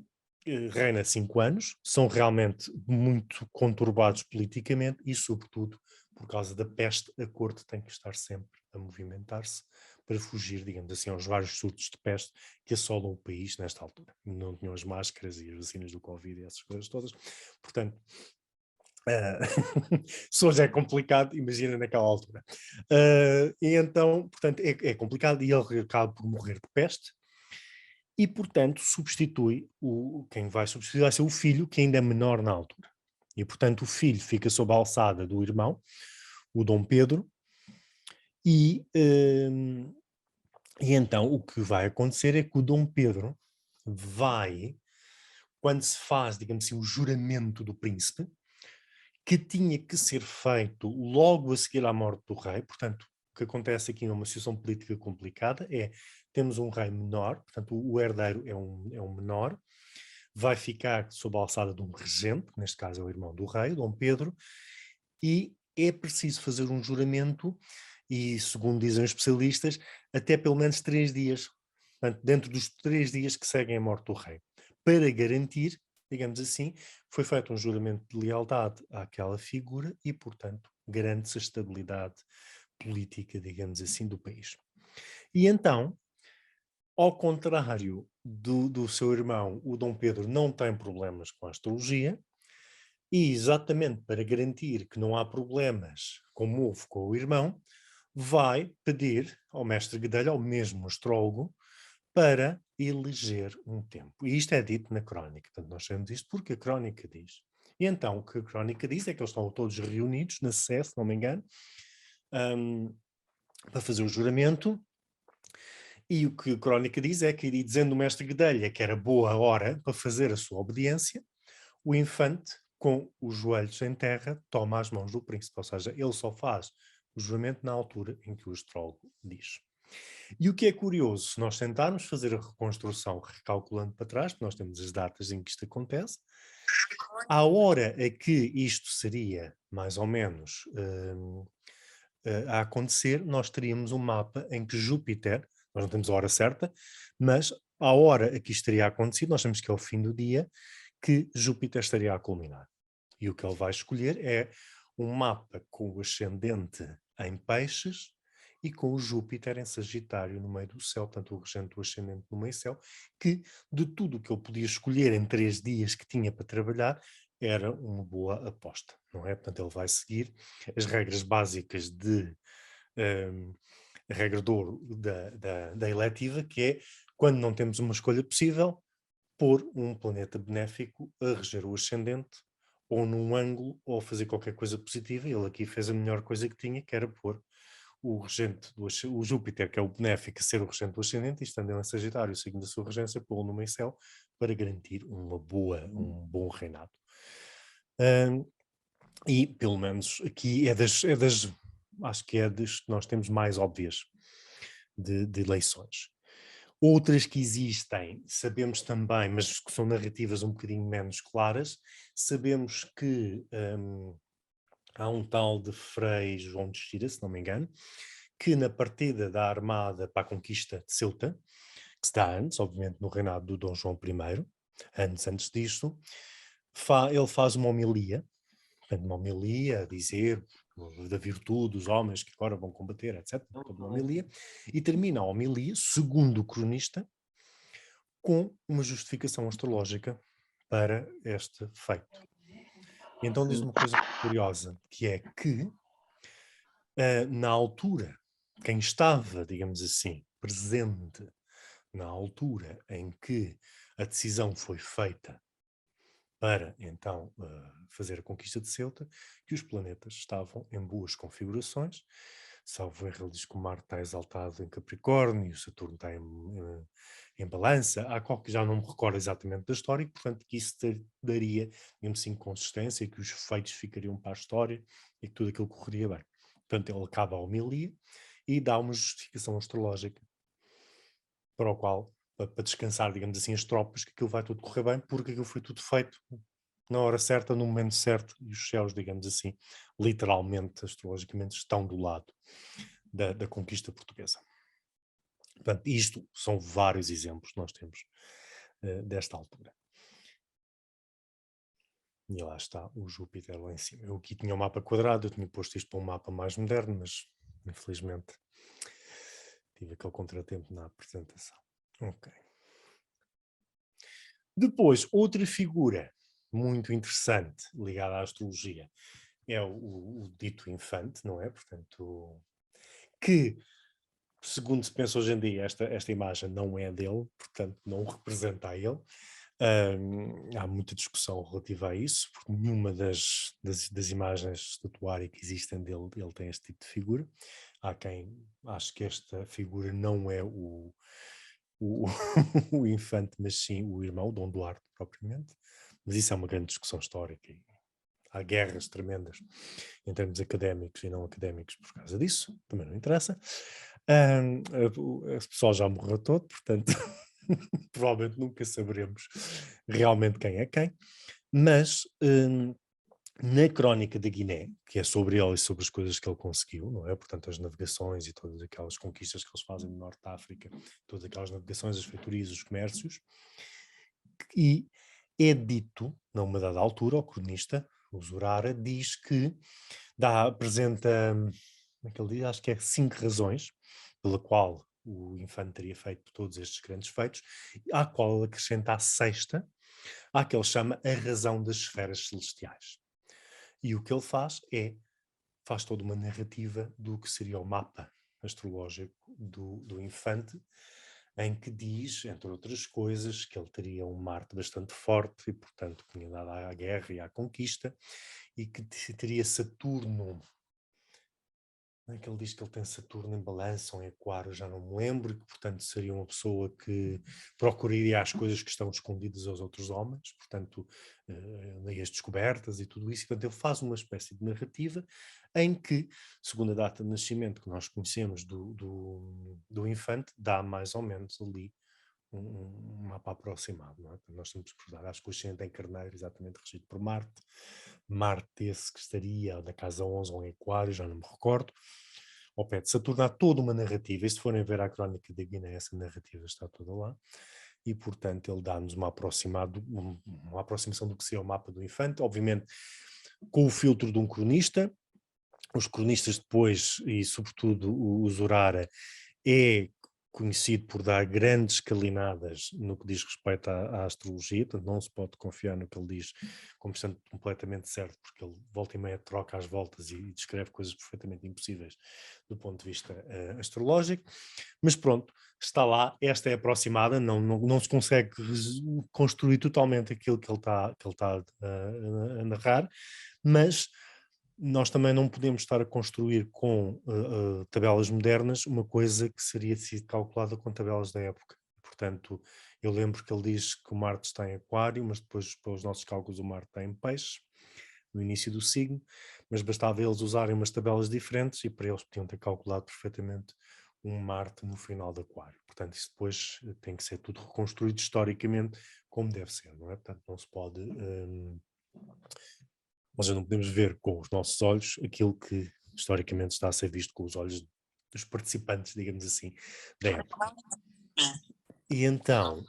reina 5 anos, são realmente muito conturbados politicamente e, sobretudo, por causa da peste, a corte tem que estar sempre a movimentar-se para fugir, digamos assim, aos vários surtos de peste que assolam o país nesta altura. Não tinham as máscaras e as vacinas do Covid e essas coisas todas. Portanto, se hoje é complicado, imagina naquela altura. E então, portanto, é complicado e ele acaba por morrer de peste. E, portanto, quem vai substituir vai ser o filho, que ainda é menor na altura. E, portanto, o filho fica sob a alçada do irmão, o Dom Pedro, e então o que vai acontecer é que o Dom Pedro vai, quando se faz, digamos assim, o juramento do príncipe, que tinha que ser feito logo a seguir à morte do rei, portanto, o que acontece aqui numa situação política complicada é, temos um rei menor, portanto o herdeiro é um menor, vai ficar sob a alçada de um regente, que neste caso é o irmão do rei, Dom Pedro, e é preciso fazer um juramento, e segundo dizem os especialistas, até pelo menos 3 dias, portanto, dentro dos 3 dias que seguem a morte do rei, para garantir, digamos assim, foi feito um juramento de lealdade àquela figura e, portanto, garante-se a estabilidade política, digamos assim, do país. E então, ao contrário do seu irmão, o Dom Pedro não tem problemas com a astrologia, e exatamente para garantir que não há problemas como houve com o irmão, vai pedir ao mestre Guedelho, ao mesmo astrólogo, para eleger um tempo. E isto é dito na crónica. Portanto, nós sabemos isto porque a crónica diz. E então, o que a crónica diz é que eles estão todos reunidos na Sé, se não me engano, para fazer o juramento. E o que a crónica diz é que, e dizendo o mestre Guedelha que era boa hora para fazer a sua obediência, o infante, com os joelhos em terra, toma as mãos do príncipe. Ou seja, ele só faz o juramento na altura em que o astrólogo diz. E o que é curioso, se nós tentarmos fazer a reconstrução recalculando para trás, porque nós temos as datas em que isto acontece, à hora a que isto seria mais ou menos a acontecer, nós teríamos um mapa em que Júpiter, nós não temos a hora certa, mas à hora a que isto teria acontecido, nós sabemos que é o fim do dia, que Júpiter estaria a culminar. E o que ele vai escolher é um mapa com o ascendente em peixes e com o Júpiter em Sagitário no meio do céu, tanto o regente do ascendente no meio do céu, que de tudo o que ele podia escolher em 3 dias que tinha para trabalhar, era uma boa aposta, não é? Portanto, ele vai seguir as regras básicas a regra de ouro da eletiva, que é, quando não temos uma escolha possível, pôr um planeta benéfico a reger o ascendente, ou num ângulo, ou fazer qualquer coisa positiva. Ele aqui fez a melhor coisa que tinha, que era pôr o regente, o Júpiter, que é o benéfico, a ser o regente do ascendente, e estando ele em Sagitário, seguindo a sua regência, pô-lo no meio-céu, para garantir um bom reinado. E, pelo menos, aqui acho que é das que nós temos mais óbvias de eleições. Outras que existem, sabemos também, mas que são narrativas um bocadinho menos claras, sabemos que há um tal de Frei João de Xira, se não me engano, que na partida da armada para a conquista de Ceuta, que se dá antes, obviamente, no reinado do Dom João I, antes disso, ele faz uma homilia, portanto, uma homilia a dizer da virtude dos homens que agora vão combater, etc. Uma homilia, e termina a homilia, segundo o cronista, com uma justificação astrológica para este feito. E então diz uma coisa curiosa, que é que, na altura, quem estava, digamos assim, presente na altura em que a decisão foi feita para, então, fazer a conquista de Ceuta, que os planetas estavam em boas configurações. Salvo erro, ele diz que o Marte está exaltado em Capricórnio, o Saturno está em Balança, há qualquer, já não me recordo exatamente da história, e portanto que isso daria, digamos assim, consistência, e que os feitos ficariam para a história e que tudo aquilo correria bem. Portanto, ele acaba a homilia e dá uma justificação astrológica para o qual, para descansar, digamos assim, as tropas, que aquilo vai tudo correr bem, porque aquilo foi tudo feito na hora certa, no momento certo, e os céus, digamos assim, literalmente, astrologicamente, estão do lado da conquista portuguesa. Portanto, isto são vários exemplos que nós temos desta altura. E lá está o Júpiter lá em cima. Eu aqui tinha o mapa quadrado, eu tinha posto isto para um mapa mais moderno, mas infelizmente tive aquele contratempo na apresentação. Ok. Depois, outra figura muito interessante ligada à astrologia é o dito infante, não é? Portanto, que, segundo se pensa hoje em dia, esta imagem não é dele, portanto, não representa a ele. Há muita discussão relativa a isso, porque nenhuma das imagens de estatuária que existem dele, ele tem este tipo de figura. Há quem ache que esta figura não é o infante, mas sim o irmão, Dom Duarte, propriamente. Mas isso é uma grande discussão histórica. E há guerras tremendas em termos académicos e não académicos por causa disso, também não interessa. O pessoal já morreu todo, portanto, provavelmente nunca saberemos realmente quem é quem, mas na Crónica da Guiné, que é sobre ele e sobre as coisas que ele conseguiu, não é? Portanto, as navegações e todas aquelas conquistas que eles fazem no Norte da África, todas aquelas navegações, as feitorias, os comércios, e é dito, numa dada altura, o cronista, o Zurara, diz que apresenta, como é que ele diz? Acho que é 5 razões pela qual o infante teria feito todos estes grandes feitos, à qual ele acrescenta a sexta, à que ele chama a razão das esferas celestiais. E o que ele faz toda uma narrativa do que seria o mapa astrológico do infante, em que diz, entre outras coisas, que ele teria um Marte bastante forte e, portanto, tinha dado à guerra e à conquista, e que teria Saturno, que ele diz que ele tem Saturno em Balança ou em Aquário, já não me lembro, e que, portanto, seria uma pessoa que procuraria as coisas que estão escondidas aos outros homens, portanto, as descobertas e tudo isso. Portanto, ele faz uma espécie de narrativa em que, segundo a data de nascimento que nós conhecemos do infante, dá mais ou menos ali um mapa aproximado, não é? Nós temos que recordar, acho que o ascendente em Carneiro, exatamente regido por Marte, Marte esse que estaria na casa 11 ou em Aquário, já não me recordo, ao pé de Saturno. Há toda uma narrativa, e se forem ver a Crónica da Guiné, essa narrativa está toda lá, e portanto ele dá-nos uma aproximação do que seria o mapa do infante, obviamente com o filtro de um cronista. Os cronistas depois, e sobretudo o Zurara, é conhecido por dar grandes escalinadas no que diz respeito à astrologia, portanto não se pode confiar no que ele diz como sendo completamente certo, porque ele volta e meia troca as voltas e descreve coisas perfeitamente impossíveis do ponto de vista astrológico, mas pronto, está lá, esta é aproximada, não se consegue construir totalmente aquilo que ele está a narrar, mas nós também não podemos estar a construir com tabelas modernas uma coisa que seria sido calculada com tabelas da época. Portanto, eu lembro que ele diz que o Marte está em Aquário, mas depois, pelos nossos cálculos, o Marte está em Peixe, no início do signo, mas bastava eles usarem umas tabelas diferentes e para eles podiam ter calculado perfeitamente um Marte no final de Aquário. Portanto, isso depois tem que ser tudo reconstruído historicamente como deve ser, não é? Portanto, não se pode... nós já não podemos ver com os nossos olhos aquilo que historicamente está a ser visto com os olhos dos participantes, digamos assim, da época. E então,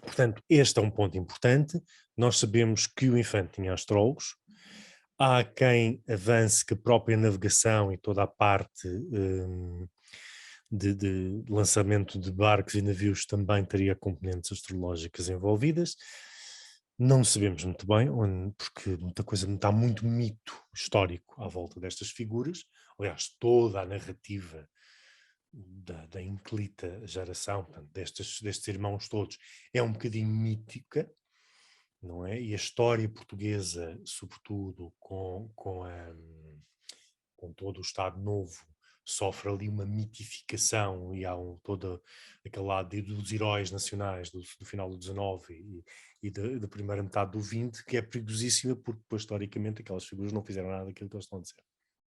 portanto, este é um ponto importante. Nós sabemos que o infante tinha astrólogos. Há quem avance que a própria navegação e toda a parte de lançamento de barcos e navios também teria componentes astrológicas envolvidas. Não sabemos muito bem, porque há muito mito histórico à volta destas figuras. Aliás, toda a narrativa da inclita geração, portanto, destes irmãos todos, é um bocadinho mítica, não é? E a história portuguesa, sobretudo com todo o Estado Novo, sofre ali uma mitificação e há todo aquele lado dos heróis nacionais do final do XIX e da primeira metade do XX, que é perigosíssima porque depois, historicamente, aquelas figuras não fizeram nada daquilo que eles estão a dizer.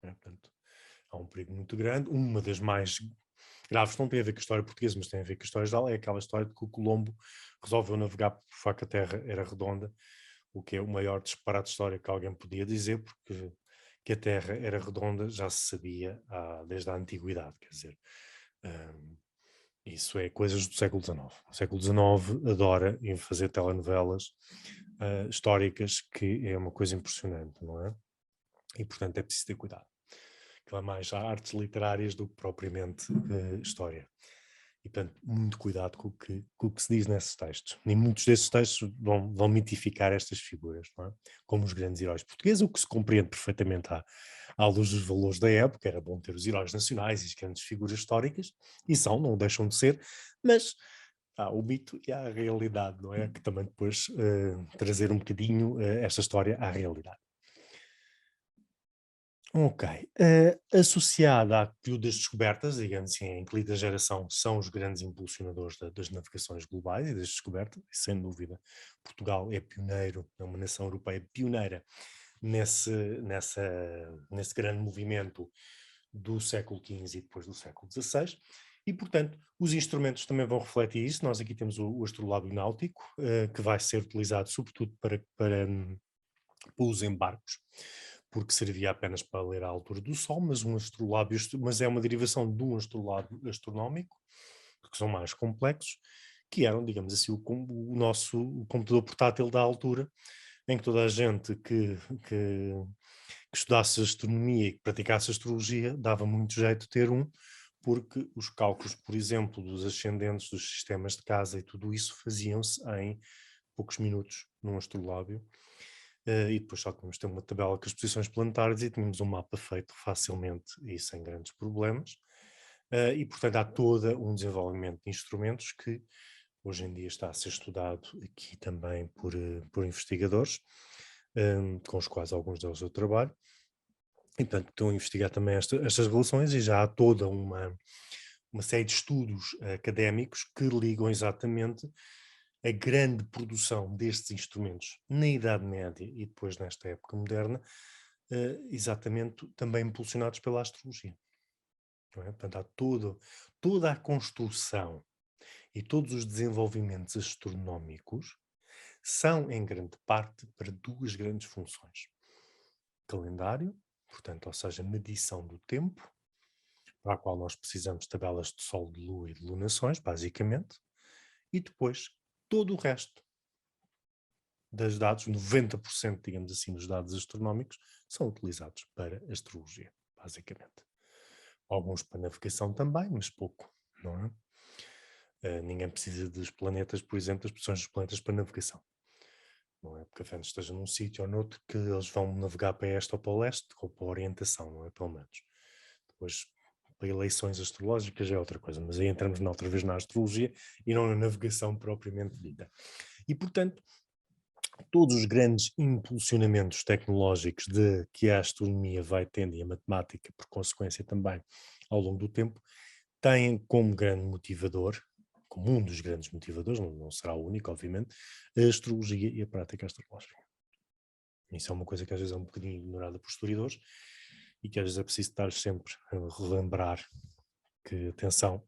É? Portanto, há um perigo muito grande. Uma das mais graves não tem a ver com a história portuguesa, mas tem a ver com a história geral, é aquela história de que o Colombo resolveu navegar por faca a terra era redonda, o que é o maior disparate histórico que alguém podia dizer, porque que a Terra era redonda já se sabia desde a Antiguidade, quer dizer, isso é coisas do século XIX. O século XIX adora em fazer telenovelas históricas, que é uma coisa impressionante, não é? E, portanto, é preciso ter cuidado. Aquilo é mais artes literárias do que propriamente história. E, portanto, muito cuidado com o que se diz nesses textos. E muitos desses textos vão mitificar estas figuras, não é? Como os grandes heróis portugueses, o que se compreende perfeitamente à luz dos valores da época. Era bom ter os heróis nacionais e as grandes figuras históricas, e não deixam de ser, mas há o mito e há a realidade, não é? Que também depois trazer um bocadinho esta história à realidade. Ok. Associada à período das descobertas, digamos assim, em que a geração são os grandes impulsionadores das navegações globais e das descobertas, e sem dúvida Portugal é pioneiro, é uma nação europeia pioneira nesse grande movimento do século XV e depois do século XVI, e portanto os instrumentos também vão refletir isso. Nós aqui temos o astrolábio náutico, que vai ser utilizado sobretudo para os embarques, porque servia apenas para ler a altura do Sol, mas é uma derivação de um astrolábio astronómico, que são mais complexos, que eram, digamos assim, o nosso computador portátil da altura, em que toda a gente que estudasse astronomia e que praticasse astrologia dava muito jeito de ter um, porque os cálculos, por exemplo, dos ascendentes dos sistemas de casa e tudo isso faziam-se em poucos minutos num astrolábio. E depois só tínhamos de ter uma tabela com as posições planetárias e tínhamos um mapa feito facilmente e sem grandes problemas. E, portanto, há todo um desenvolvimento de instrumentos que hoje em dia está a ser estudado aqui também por investigadores, com os quais alguns deles eu trabalho. E, portanto, estão a investigar também estas relações e já há toda uma série de estudos académicos que ligam exatamente a grande produção destes instrumentos na Idade Média e depois nesta época moderna, exatamente também impulsionados pela astrologia. Não é? Portanto, há toda a construção e todos os desenvolvimentos astronómicos são, em grande parte, para duas grandes funções. Calendário, portanto, ou seja, medição do tempo, para a qual nós precisamos de tabelas de Sol, de Lua e de lunações, basicamente, e depois todo o resto dos dados, 90%, digamos assim, dos dados astronómicos, são utilizados para astrologia, basicamente. Alguns para navegação também, mas pouco, não é? Ninguém precisa dos planetas, por exemplo, das posições dos planetas para navegação. Não é porque a Vênus esteja num sítio ou noutro que eles vão navegar para este ou para o leste, ou para a orientação, não é? Pelo menos. Depois, para eleições astrológicas é outra coisa, mas aí entramos outra vez na astrologia e não na navegação propriamente dita. E, portanto, todos os grandes impulsionamentos tecnológicos que a astronomia vai tendo e a matemática, por consequência também, ao longo do tempo, têm como grande motivador, como um dos grandes motivadores, não será o único, obviamente, a astrologia e a prática astrológica. Isso é uma coisa que às vezes é um bocadinho ignorada por historiadores e que às vezes é preciso estar sempre a relembrar que, atenção,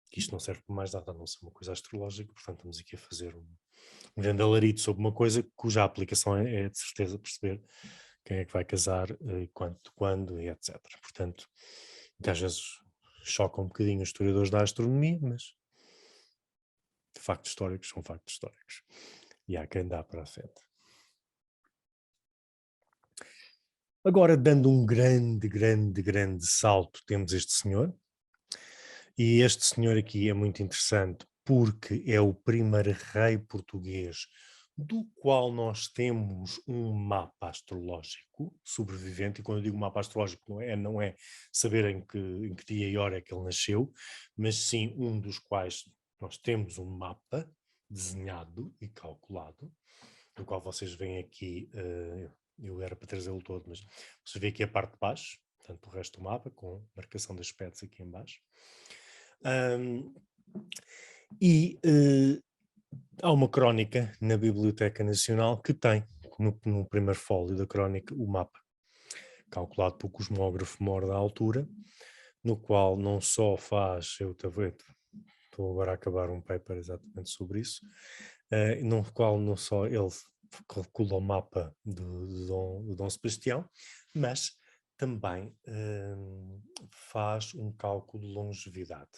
que isto não serve para mais nada, a não ser uma coisa astrológica, portanto estamos aqui a fazer um grande alarido sobre uma coisa cuja aplicação é de certeza perceber quem é que vai casar, quando e etc. Portanto, que às vezes choca um bocadinho os historiadores da astronomia, mas factos históricos são factos históricos. E há quem dá para a frente. Agora, dando um grande salto, temos este senhor. E este senhor aqui é muito interessante porque é o primeiro rei português do qual nós temos um mapa astrológico sobrevivente, e quando eu digo mapa astrológico não é saber em que dia e hora é que ele nasceu, mas sim um dos quais nós temos um mapa desenhado e calculado, do qual vocês veem aqui, eu era para trazê-lo todo, mas vocês veem aqui a parte de baixo, portanto o resto do mapa, com marcação das aspectos aqui em baixo. Há uma crónica na Biblioteca Nacional que tem, no primeiro fólio da crónica, o mapa, calculado pelo cosmógrafo Mor da altura, no qual não só faz, estou agora a acabar um paper exatamente sobre isso, no qual não só ele calcula o mapa do Dom Sebastião, mas também faz um cálculo de longevidade.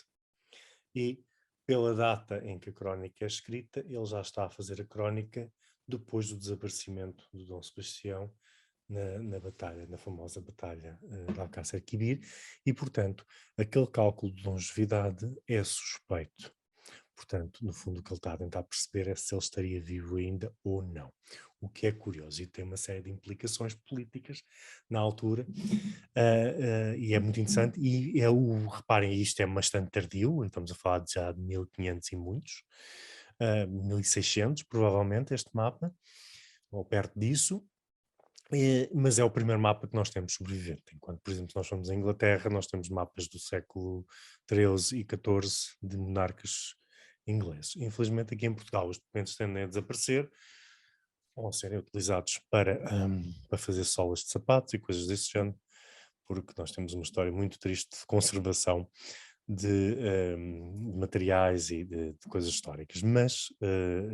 E pela data em que a crónica é escrita, ele já está a fazer a crónica depois do desaparecimento do Dom Sebastião na batalha, na famosa batalha de Alcácer Quibir, e, portanto, aquele cálculo de longevidade é suspeito. Portanto, no fundo, o que ele está a tentar perceber é se ele estaria vivo ainda ou não. O que é curioso e tem uma série de implicações políticas na altura, e é muito interessante. E reparem, isto é bastante tardio, estamos a falar já de 1500 e muitos, 1600, provavelmente, este mapa, ou perto disso. Mas é o primeiro mapa que nós temos sobrevivente. Enquanto, por exemplo, nós fomos à Inglaterra, nós temos mapas do século XIII e XIV de monarcas ingleses. Infelizmente, aqui em Portugal, os documentos tendem a desaparecer ou a serem utilizados para fazer solas de sapatos e coisas desse género, porque nós temos uma história muito triste de conservação de materiais e de coisas históricas. Mas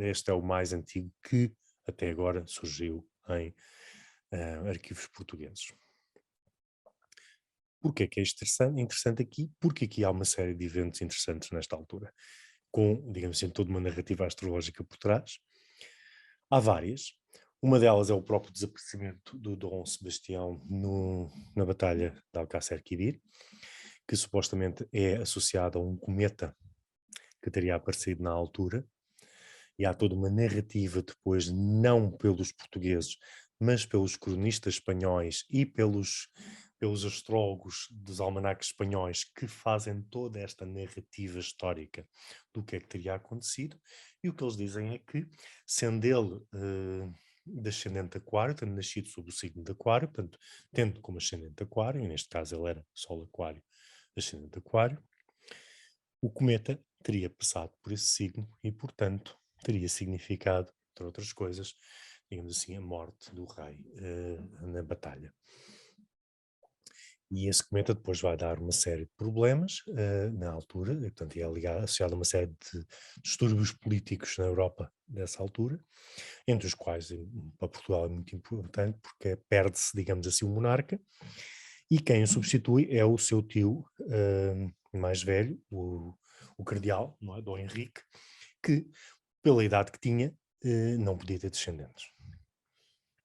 este é o mais antigo que até agora surgiu em arquivos portugueses. Porquê é que é interessante aqui? Porque aqui há uma série de eventos interessantes nesta altura, com, digamos assim, toda uma narrativa astrológica por trás. Há várias. Uma delas é o próprio desaparecimento do Dom Sebastião na Batalha de Alcácer Quibir, que supostamente é associado a um cometa que teria aparecido na altura, e há toda uma narrativa depois, não pelos portugueses, mas pelos cronistas espanhóis e pelos astrólogos dos almanaques espanhóis, que fazem toda esta narrativa histórica do que é que teria acontecido. E o que eles dizem é que, sendo ele descendente de Aquário, tendo nascido sob o signo de Aquário, portanto, tendo como ascendente Aquário, e neste caso ele era Sol Aquário, ascendente Aquário, o cometa teria passado por esse signo e, portanto, teria significado, entre outras coisas, digamos assim, a morte do rei na batalha. E esse cometa depois vai dar uma série de problemas na altura, e, portanto, é associado a uma série de distúrbios políticos na Europa dessa altura, entre os quais para Portugal é muito importante porque perde-se, digamos assim, o monarca, e quem o substitui é o seu tio mais velho, o cardeal, não é? Dom Henrique, que, pela idade que tinha, não podia ter descendentes.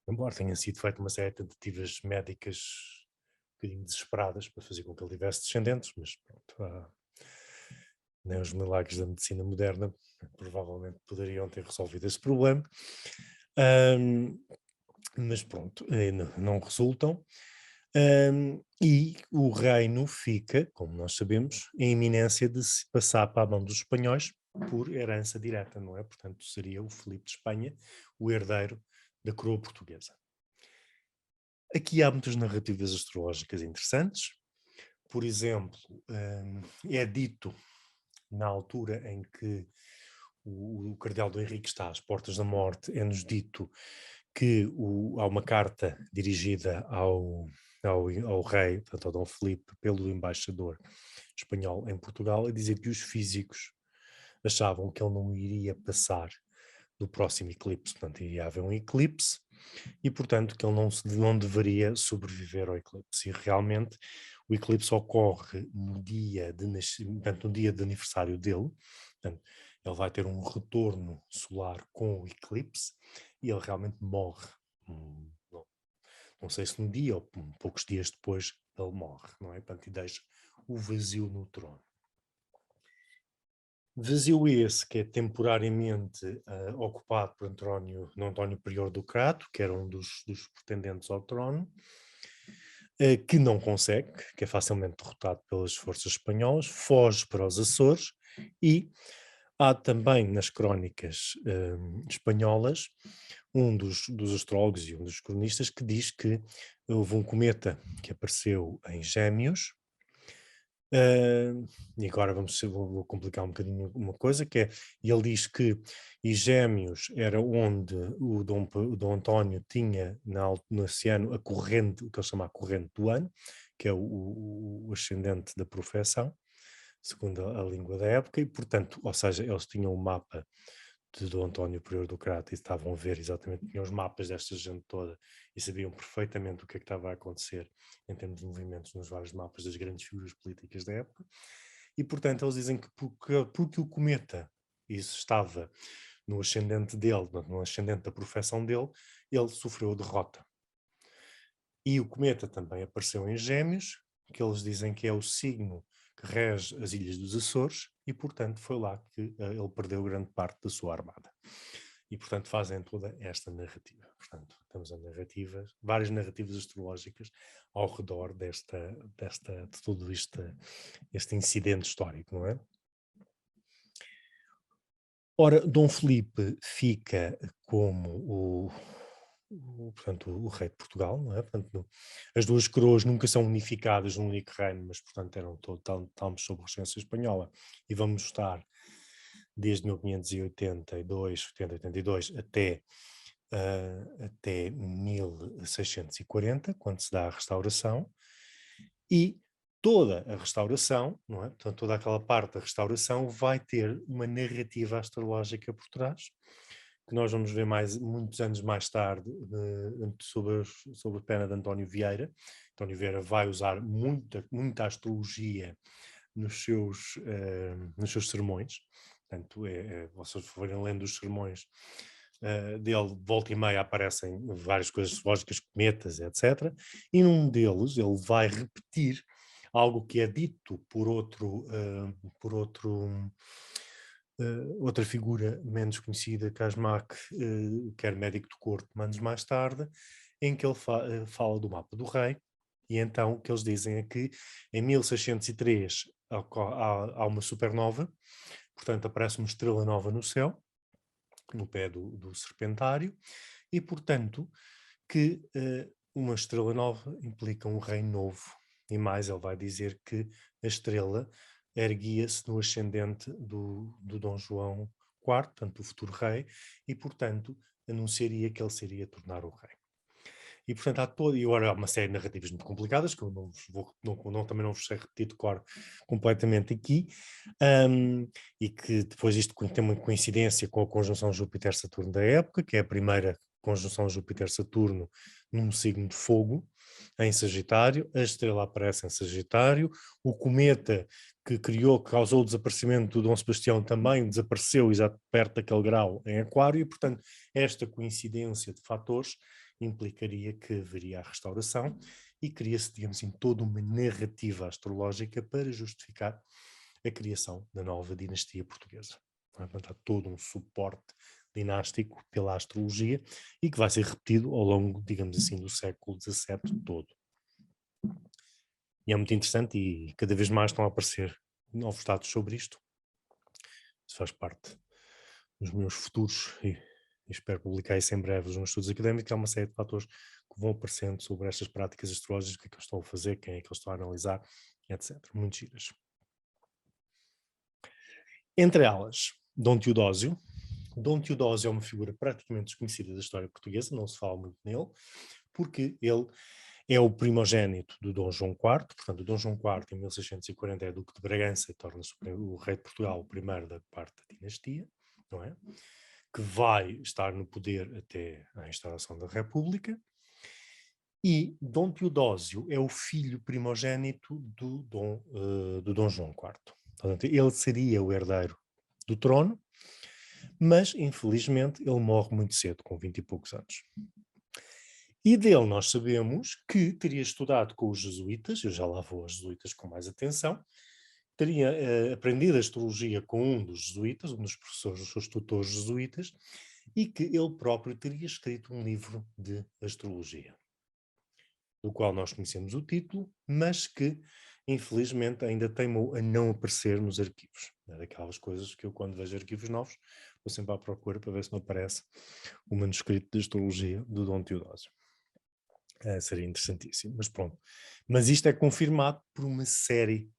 Embora tenha sido feita uma série de tentativas médicas um bocadinho desesperadas para fazer com que ele tivesse descendentes, mas pronto, nem os milagres da medicina moderna provavelmente poderiam ter resolvido esse problema. Mas pronto, não resultam. E o reino fica, como nós sabemos, em iminência de se passar para a mão dos espanhóis por herança direta, não é? Portanto, seria o Filipe de Espanha, o herdeiro da coroa portuguesa. Aqui há muitas narrativas astrológicas interessantes. Por exemplo, é dito, na altura em que o cardeal do Henrique está às portas da morte, é-nos dito que há uma carta dirigida ao rei, portanto ao Dom Filipe, pelo embaixador espanhol em Portugal, a dizer que os físicos achavam que ele não iria passar do próximo eclipse, portanto iria haver um eclipse, e portanto que ele não deveria sobreviver ao eclipse. E realmente o eclipse ocorre no dia de portanto, no dia de aniversário dele, portanto, ele vai ter um retorno solar com o eclipse e ele realmente morre. Não sei se no dia ou poucos dias depois ele morre, não é? Portanto, e deixa o vazio no trono. Vazio esse que é temporariamente ocupado por António Prior do Crato, que era um dos pretendentes ao trono, que não consegue, que é facilmente derrotado pelas forças espanholas, foge para os Açores, e há também nas crónicas espanholas um dos astrólogos e um dos cronistas que diz que houve um cometa que apareceu em Gêmeos. E agora vou complicar um bocadinho uma coisa, que é, ele diz que Gêmeos era onde o Dom António tinha nesse ano a corrente, o que ele chama a corrente do ano, que é o ascendente da profecção, segundo a língua da época, e portanto, ou seja, eles tinham um mapa de Dom António Prior do Crato e estavam a ver exatamente, tinham os mapas desta gente toda e sabiam perfeitamente o que é que estava a acontecer em termos de movimentos nos vários mapas das grandes figuras políticas da época. E, portanto, eles dizem que porque o cometa isso estava no ascendente dele, no ascendente da profissão dele, ele sofreu derrota. E o cometa também apareceu em Gêmeos, que eles dizem que é o signo que rege as Ilhas dos Açores, e portanto foi lá que ele perdeu grande parte da sua armada. E portanto fazem toda esta narrativa. Portanto, temos a narrativa, várias narrativas astrológicas ao redor de todo este incidente histórico, não é? Ora, Dom Filipe fica como portanto, o rei de Portugal, não é? Portanto, as duas coroas nunca são unificadas num único reino, mas, portanto, estamos sob regência espanhola e vamos estar desde 1582, 82 até 1640, quando se dá a restauração, e toda a restauração, não é? Portanto, toda aquela parte da restauração vai ter uma narrativa astrológica por trás, que nós vamos ver muitos anos mais tarde, sob a pena de António Vieira. António Vieira vai usar muita astrologia nos seus sermões. Portanto, vocês forem lendo os sermões dele, volta e meia aparecem várias coisas astrológicas, cometas, etc. E num deles ele vai repetir algo que é dito por outra figura menos conhecida, Casmac, que era médico de corte, anos mais tarde, em que ele fala do mapa do rei, e então o que eles dizem é que em 1603 há uma supernova, portanto aparece uma estrela nova no céu, no pé do Serpentário, e portanto que uma estrela nova implica um rei novo, e mais ele vai dizer que a estrela erguia-se no ascendente do Dom João IV, portanto do futuro rei, e portanto anunciaria que ele se iria tornar o rei. E portanto e agora há uma série de narrativas muito complicadas, que eu também não vos sei repetir de cor completamente aqui, e que depois isto tem uma coincidência com a conjunção Júpiter-Saturno da época, que é a primeira conjunção Júpiter-Saturno num signo de fogo, em Sagitário, a estrela aparece em Sagitário, o cometa que causou o desaparecimento do Dom Sebastião também desapareceu exato perto daquele grau em Aquário, e portanto esta coincidência de fatores implicaria que haveria a restauração e cria-se, digamos assim, toda uma narrativa astrológica para justificar a criação da nova dinastia portuguesa. Portanto, há todo um suporte dinástico pela astrologia e que vai ser repetido ao longo, digamos assim, do século XVII todo. E é muito interessante e cada vez mais estão a aparecer novos dados sobre isto. Isso faz parte dos meus futuros e espero publicar isso em breve nos meus estudos académicos. Há uma série de fatores que vão aparecendo sobre estas práticas astrológicas, o que é que eles estão a fazer, quem é que eles estão a analisar, etc. Muito giras. Entre elas, Dom Teodósio. Dom Teodósio é uma figura praticamente desconhecida da história portuguesa, não se fala muito nele, porque ele é o primogênito do Dom João IV, portanto, o Dom João IV, em 1640, é Duque de Bragança e torna-se o rei de Portugal, o primeiro da quarta dinastia, não é? Que vai estar no poder até à instauração da República. E Dom Teodósio é o filho primogênito do Dom João IV. Portanto, ele seria o herdeiro do trono, mas, infelizmente, ele morre muito cedo, com 20 e poucos anos. E dele nós sabemos que teria estudado com os jesuítas, eu já lá vou aos jesuítas com mais atenção, teria aprendido a astrologia com um dos jesuítas, um dos professores, dos seus tutores jesuítas, e que ele próprio teria escrito um livro de astrologia, do qual nós conhecemos o título, mas que, infelizmente, ainda teimou a não aparecer nos arquivos. É daquelas coisas que eu, quando vejo arquivos novos, vou sempre à procura para ver se não aparece o manuscrito de astrologia do Dom Teodósio. Seria interessantíssimo, mas pronto. Mas isto é confirmado por uma série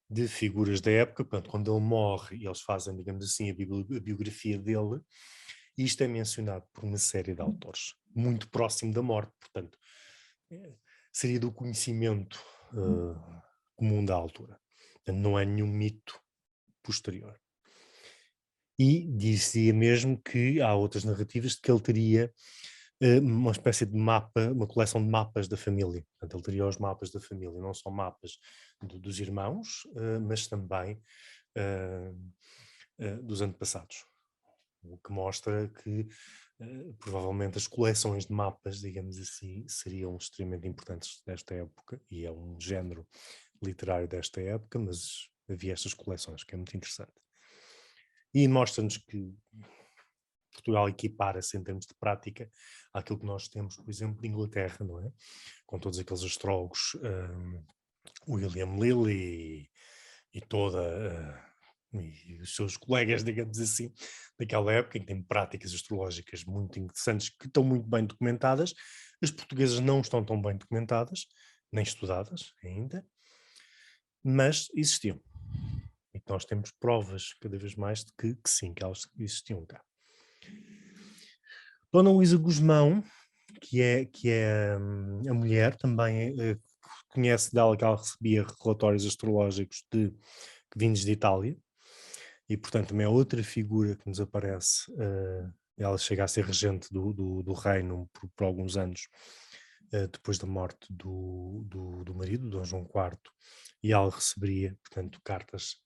de figuras da época. Portanto, quando ele morre e eles fazem, digamos assim, a biografia dele, isto é mencionado por uma série de autores, muito próximo da morte, portanto, seria do conhecimento comum da altura. Portanto, não é nenhum mito posterior. e dizia mesmo que há outras narrativas de que ele teria uma espécie de mapa, uma coleção de mapas da família. Portanto, ele teria os mapas da família, não só mapas dos irmãos, mas também dos antepassados. O que mostra que provavelmente as coleções de mapas, digamos assim, seriam extremamente importantes desta época, e é um género literário desta época, mas havia estas coleções, que é muito interessante. E mostra-nos que Portugal equipara-se em termos de prática àquilo que nós temos, por exemplo, de Inglaterra, não é? Com todos aqueles astrólogos, William Lilly e e os seus colegas, digamos assim, daquela época, em que têm práticas astrológicas muito interessantes, que estão muito bem documentadas. As portuguesas não estão tão bem documentadas, nem estudadas ainda, mas existiam. E nós temos provas cada vez mais de que sim, que elas existiam cá. Dona Luísa Gusmão, que é a mulher, também conhece dela que ela recebia relatórios astrológicos vindos de Itália, e portanto também é outra figura que nos aparece. Ela chega a ser regente do reino por alguns anos, depois da morte do marido, Dom João IV, e ela receberia, portanto, cartas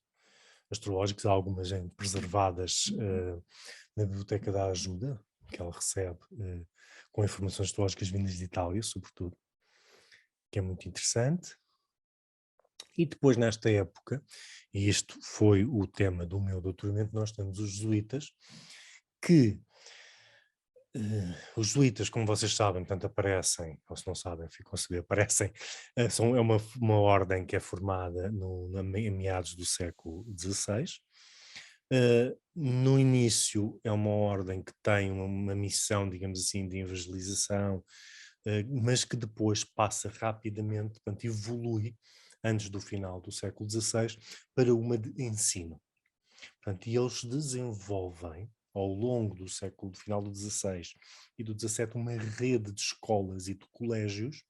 astrológicas, algumas preservadas na Biblioteca da Ajuda, que ela recebe com informações astrológicas vindas de Itália, sobretudo, que é muito interessante. E depois, nesta época, e isto foi o tema do meu doutoramento, nós temos os jesuítas, que os jesuítas, como vocês sabem, portanto, aparecem, ou se não sabem, ficam a saber, aparecem, é uma ordem que é formada em meados do século XVI. No início é uma ordem que tem uma missão, digamos assim, de evangelização, mas que depois passa rapidamente, portanto, evolui antes do final do século XVI para uma de ensino. Portanto, e eles desenvolvem ao longo do final do XVI e do XVII uma rede de escolas e de colégios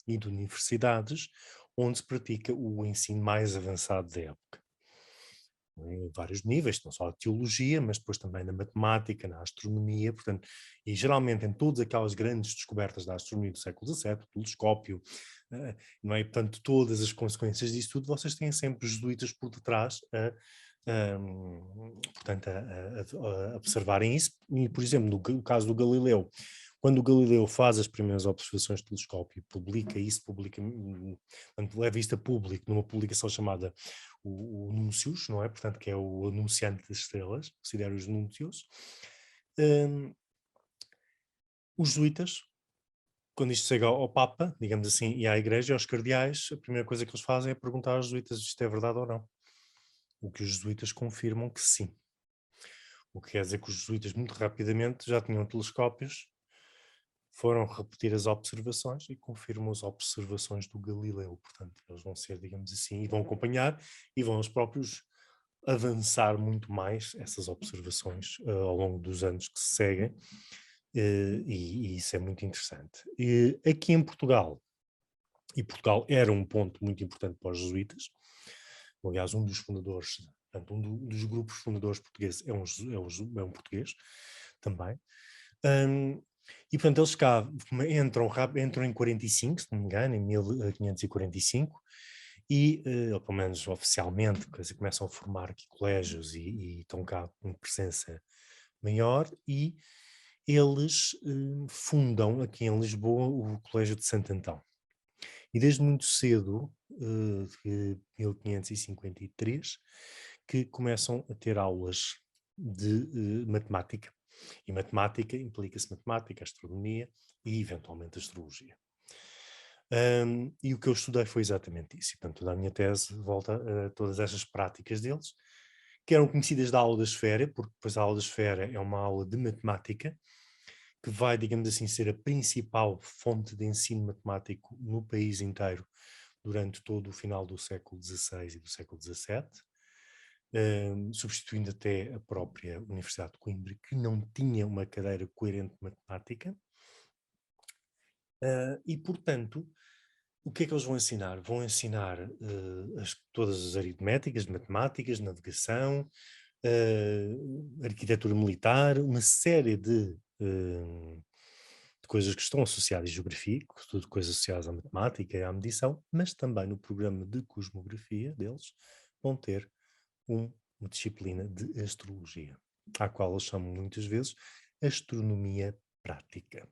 e de universidades onde se pratica o ensino mais avançado da época. Em vários níveis, não só a teologia, mas depois também na matemática, na astronomia, portanto, e geralmente em todas aquelas grandes descobertas da astronomia do século XVII, o telescópio, não é? Portanto, todas as consequências disso tudo, vocês têm sempre jesuítas por detrás portanto, a observarem isso. E, por exemplo, no caso do Galileu, quando o Galileu faz as primeiras observações de telescópio, portanto, leva isto a público numa publicação chamada o Núncios, não é? Portanto, que é o anunciante das estrelas, considera os Núncios. Os jesuítas, quando isto chega ao Papa, digamos assim, e à Igreja, aos cardeais, a primeira coisa que eles fazem é perguntar aos jesuítas se isto é verdade ou não. O que os jesuítas confirmam que sim. O que quer dizer que os jesuítas muito rapidamente já tinham telescópios, foram repetir as observações e confirmam as observações do Galileu. Portanto, eles vão ser, digamos assim, e vão acompanhar e vão os próprios avançar muito mais essas observações ao longo dos anos que se seguem, e isso é muito interessante. Aqui em Portugal, e Portugal era um ponto muito importante para os jesuítas, aliás, um dos fundadores, portanto, dos grupos fundadores portugueses é um português também. E portanto eles cá entram em 45, se não me engano, em 1545, e pelo menos oficialmente, começam a formar aqui colégios e estão cá com presença maior, e eles fundam aqui em Lisboa o Colégio de Santo Antão. E desde muito cedo, de 1553, que começam a ter aulas de matemática. E matemática implica-se matemática, astronomia e eventualmente astrologia. E o que eu estudei foi exatamente isso. E, portanto, toda a minha tese volta a todas estas práticas deles, que eram conhecidas da aula da esfera, porque depois a aula da esfera é uma aula de matemática, que vai, digamos assim, ser a principal fonte de ensino matemático no país inteiro durante todo o final do século XVI e do século XVII, substituindo até a própria Universidade de Coimbra, que não tinha uma cadeira coerente de matemática. E, portanto, o que é que eles vão ensinar? Vão ensinar todas as aritméticas, matemáticas, navegação, arquitetura militar, uma série de coisas que estão associadas à geografia, tudo coisas associadas à matemática e à medição, mas também no programa de cosmografia deles vão ter uma disciplina de astrologia, à qual eles chamam muitas vezes astronomia prática.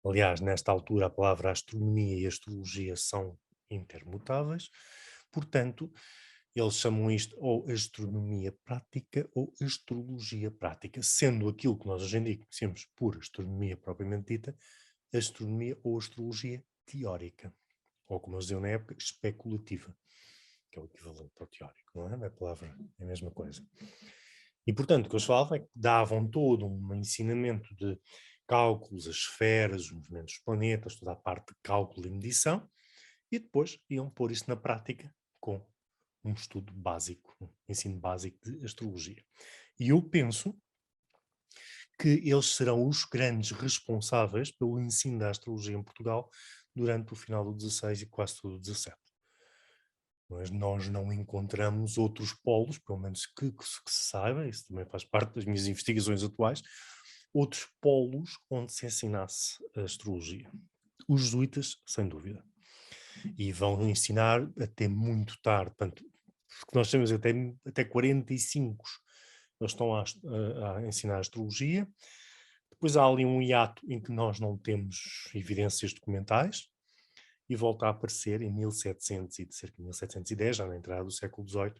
Aliás, nesta altura a palavra astronomia e astrologia são intermutáveis, portanto, eles chamam isto ou astronomia prática ou astrologia prática, sendo aquilo que nós hoje em dia conhecemos por astronomia propriamente dita, astronomia ou astrologia teórica, ou como eles diziam na época, especulativa, que é o equivalente ao teórico, não é? A palavra é a mesma coisa. E, portanto, o que eles falavam é que davam todo um ensinamento de cálculos, as esferas, os movimentos dos planetas, toda a parte de cálculo e medição, e depois iam pôr isso na prática com um estudo básico, um ensino básico de astrologia. E eu penso que eles serão os grandes responsáveis pelo ensino da astrologia em Portugal durante o final do 16 e quase todo o 17. Mas nós não encontramos outros polos, pelo menos que se saiba, isso também faz parte das minhas investigações atuais, outros polos onde se ensinasse a astrologia. Os jesuítas, sem dúvida. E vão ensinar até muito tarde, portanto, porque nós temos até 45, eles estão a ensinar astrologia. Depois há ali um hiato em que nós não temos evidências documentais, e volta a aparecer em 1700 e de cerca de 1710, já na entrada do século XVIII,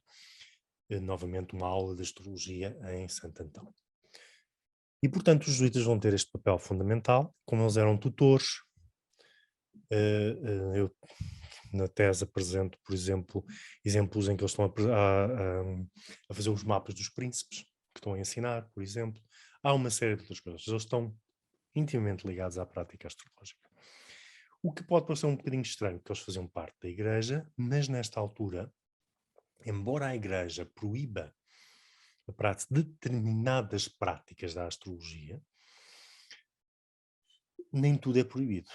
novamente uma aula de astrologia em Santo Antão. E, portanto, os jesuítas vão ter este papel fundamental, como eles eram tutores. Eu, na tese, apresento, por exemplo, exemplos em que eles estão a fazer os mapas dos príncipes, que estão a ensinar, por exemplo. Há uma série de outras coisas. Eles estão intimamente ligados à prática astrológica. O que pode parecer um bocadinho estranho, porque eles faziam parte da Igreja, mas nesta altura, embora a Igreja proíba a prática de determinadas práticas da astrologia, nem tudo é proibido.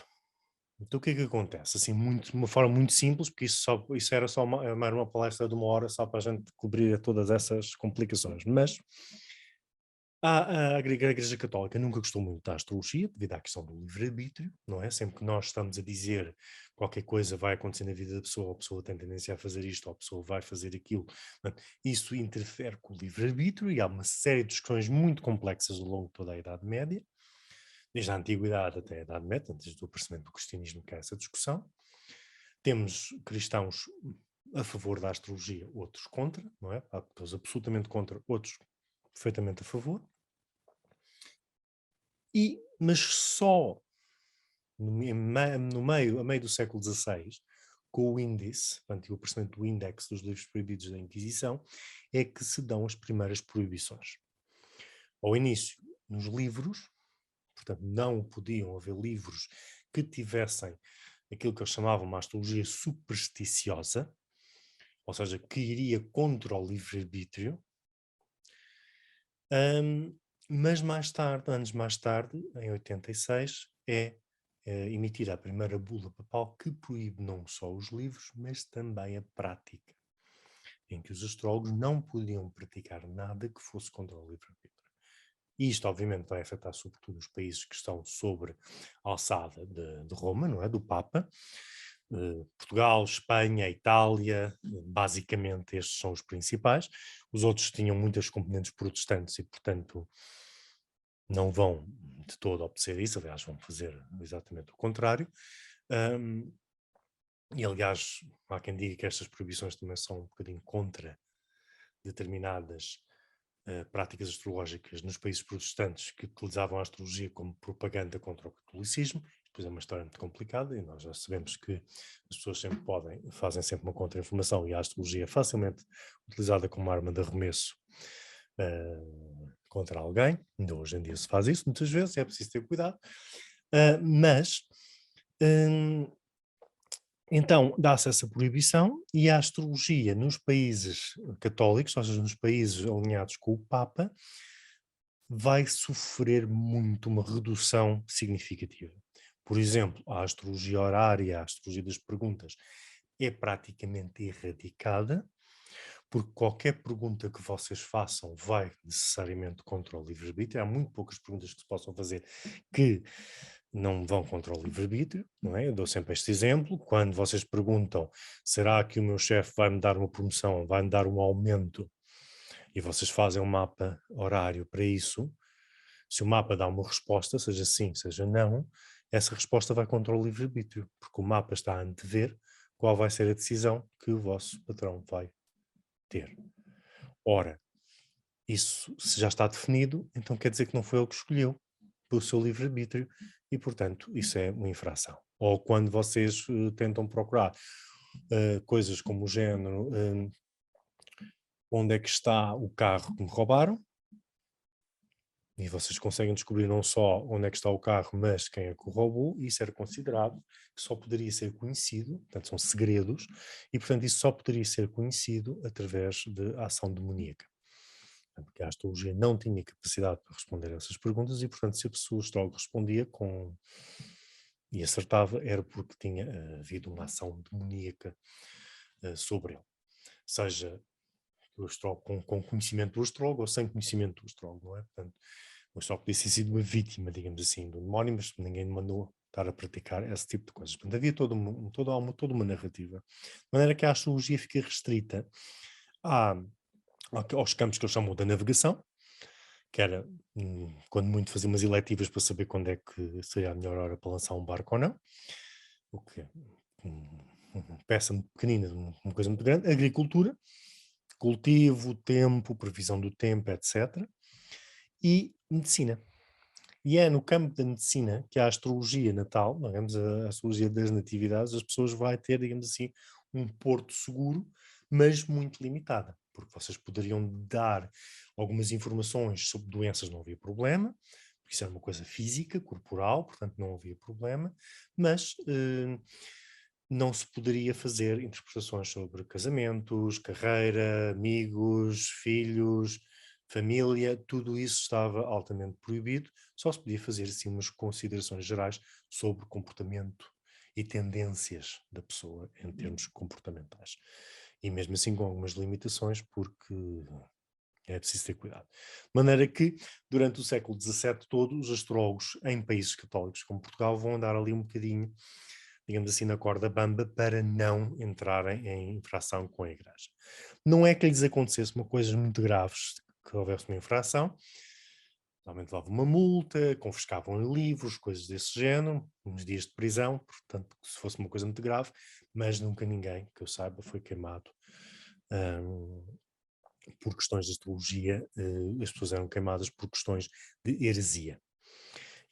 Então o que é que acontece? Assim, de uma forma muito simples, porque isso era só uma palestra de 1 hora só para a gente cobrir todas essas complicações, mas a Igreja Católica nunca gostou muito da astrologia, devido à questão do livre-arbítrio, não é? Sempre que nós estamos a dizer qualquer coisa vai acontecer na vida da pessoa, a pessoa tem tendência a fazer isto, ou a pessoa vai fazer aquilo, isso interfere com o livre-arbítrio e há uma série de discussões muito complexas ao longo de toda a Idade Média, desde a Antiguidade até a Idade Média, desde o aparecimento do cristianismo que há essa discussão. Temos cristãos a favor da astrologia, outros contra, não é? Há pessoas absolutamente contra, outros perfeitamente a favor. Mas só a meio do século XVI, com o índice, portanto, o aparecimento do índex dos livros proibidos da Inquisição, é que se dão as primeiras proibições. Ao início, nos livros, portanto, não podiam haver livros que tivessem aquilo que eles chamavam uma astrologia supersticiosa, ou seja, que iria contra o livre-arbítrio, mas mais tarde, anos mais tarde, em 86, é emitida a primeira bula papal que proíbe não só os livros, mas também a prática, em que os astrólogos não podiam praticar nada que fosse contra o livre-arbítrio. E isto, obviamente, vai afetar sobretudo os países que estão sobre a alçada de Roma, não é? Do Papa. Portugal, Espanha, Itália, basicamente estes são os principais. Os outros tinham muitas componentes protestantes e, portanto, não vão de todo obedecer isso, aliás, vão fazer exatamente o contrário. E, aliás, há quem diga que estas proibições também são um bocadinho contra determinadas práticas astrológicas nos países protestantes que utilizavam a astrologia como propaganda contra o catolicismo. Depois é uma história muito complicada e nós já sabemos que as pessoas sempre fazem sempre uma contra-informação e a astrologia é facilmente utilizada como arma de arremesso contra alguém. Ainda hoje em dia se faz isso muitas vezes, é preciso ter cuidado. Então, dá-se essa proibição e a astrologia nos países católicos, ou seja, nos países alinhados com o Papa, vai sofrer muito uma redução significativa. Por exemplo, a astrologia horária, a astrologia das perguntas, é praticamente erradicada, porque qualquer pergunta que vocês façam vai necessariamente contra o livre-arbítrio. Há muito poucas perguntas que se possam fazer que não vão contra o livre-arbítrio, não é? Eu dou sempre este exemplo. Quando vocês perguntam, será que o meu chefe vai-me dar uma promoção, vai-me dar um aumento, e vocês fazem um mapa horário para isso, se o mapa dá uma resposta, seja sim, seja não, essa resposta vai contra o livre-arbítrio, porque o mapa está a antever qual vai ser a decisão que o vosso patrão vai ter. Ora, isso se já está definido, então quer dizer que não foi ele que escolheu pelo seu livre-arbítrio e, portanto, isso é uma infração. Ou quando vocês tentam procurar coisas como o género, onde é que está o carro que me roubaram, e vocês conseguem descobrir não só onde é que está o carro, mas quem é que o roubou, e isso era considerado que só poderia ser conhecido, portanto são segredos, e portanto isso só poderia ser conhecido através de ação demoníaca. Porque a astrologia não tinha capacidade para responder a essas perguntas e, portanto, se a pessoa astróloga respondia e acertava, era porque tinha havido uma ação demoníaca sobre ele. Seja o astrólogo com conhecimento do astrólogo ou sem conhecimento do astrólogo, não é? Portanto, o astrólogo podia ter sido uma vítima, digamos assim, do demónio, mas ninguém lhe mandou estar a praticar esse tipo de coisas. Portanto, havia toda uma narrativa. De maneira que a astrologia fica restrita aos campos que eles chamam da navegação, que era, quando muito, fazia umas eletivas para saber quando é que seria a melhor hora para lançar um barco ou não, o que é uma peça muito pequenina, uma coisa muito grande. Agricultura, cultivo, tempo, previsão do tempo, etc. E medicina. E é no campo da medicina que a astrologia natal, digamos, a astrologia das natividades, as pessoas vai ter, digamos assim, um porto seguro, mas muito limitada, porque vocês poderiam dar algumas informações sobre doenças, não havia problema, porque isso era uma coisa física, corporal, portanto não havia problema, mas não se poderia fazer interpretações sobre casamentos, carreira, amigos, filhos, família, tudo isso estava altamente proibido, só se podia fazer assim umas considerações gerais sobre comportamento e tendências da pessoa em termos comportamentais. E mesmo assim com algumas limitações, porque é preciso ter cuidado. De maneira que, durante o século XVII todo, os astrólogos em países católicos como Portugal vão andar ali um bocadinho, digamos assim, na corda bamba para não entrarem em infração com a Igreja. Não é que lhes acontecesse uma coisa muito graves, que houvesse uma infração, normalmente levavam uma multa, confiscavam livros, coisas desse género, uns dias de prisão, portanto, se fosse uma coisa muito grave, mas nunca ninguém, que eu saiba, foi queimado por questões de astrologia, as pessoas eram queimadas por questões de heresia.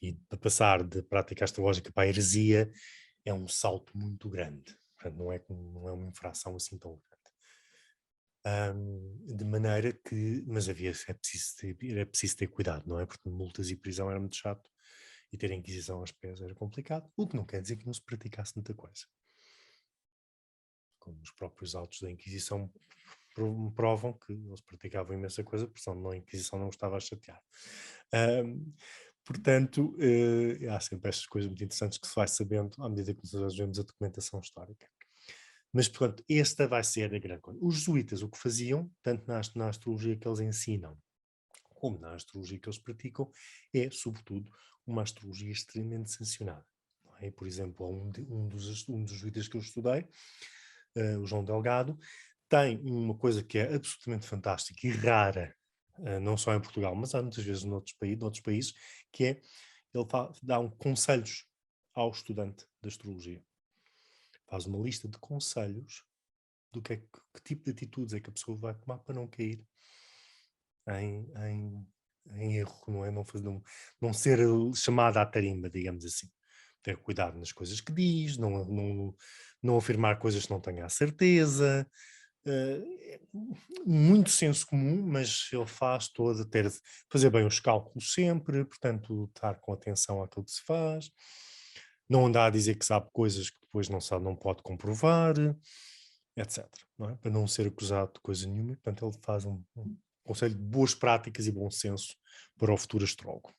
E para passar de prática astrológica para a heresia é um salto muito grande. Portanto, não é uma infração assim tão grande. De maneira que, mas era preciso ter cuidado, não é? Porque multas e prisão era muito chato e ter a Inquisição aos pés era complicado, o que não quer dizer que não se praticasse muita coisa. Como os próprios autos da Inquisição provam que eles praticavam imensa coisa, porque senão a Inquisição não estava a chatear. Portanto, há sempre estas coisas muito interessantes que se vai sabendo à medida que nós vemos a documentação histórica. Mas, portanto, esta vai ser a grande coisa. Os jesuítas o que faziam, tanto na astrologia que eles ensinam, como na astrologia que eles praticam, é, sobretudo, uma astrologia extremamente sancionada. Não é? Por exemplo, um dos jesuítas que eu estudei, o João Delgado, tem uma coisa que é absolutamente fantástica e rara, não só em Portugal, mas há muitas vezes noutros países, que é, ele dá conselhos ao estudante de astrologia. Faz uma lista de conselhos do que tipo de atitudes é que a pessoa vai tomar para não cair em erro, não é? Não ser chamada à tarimba, digamos assim. Ter cuidado nas coisas que diz, não afirmar coisas que não tenha a certeza. Muito senso comum, mas ele faz fazer bem os cálculos sempre, portanto, estar com atenção àquilo que se faz. Não andar a dizer que sabe coisas que depois não sabe, não pode comprovar, etc. Não é? Para não ser acusado de coisa nenhuma. Portanto, ele faz um conselho de boas práticas e bom senso para o futuro astrólogo,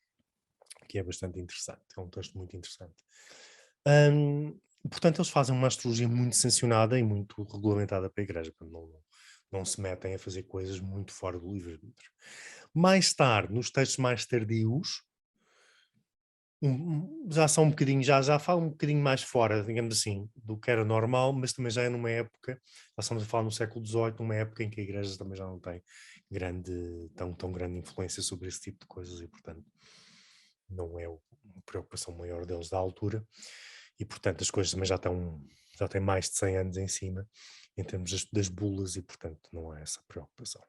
que é bastante interessante. É um texto muito interessante. Portanto, eles fazem uma astrologia muito sancionada e muito regulamentada para a Igreja. Portanto, não se metem a fazer coisas muito fora do livre-arbítrio. Mais tarde, nos textos mais tardios, já são um bocadinho, já falam um bocadinho mais fora, digamos assim, do que era normal, mas também já é numa época, já estamos a falar no século XVIII, numa época em que a Igreja também já não tem tão grande influência sobre esse tipo de coisas e, portanto, não é uma preocupação maior deles da altura e, portanto, as coisas também já têm mais de 100 anos em cima, em termos das bulas e, portanto, não há essa preocupação.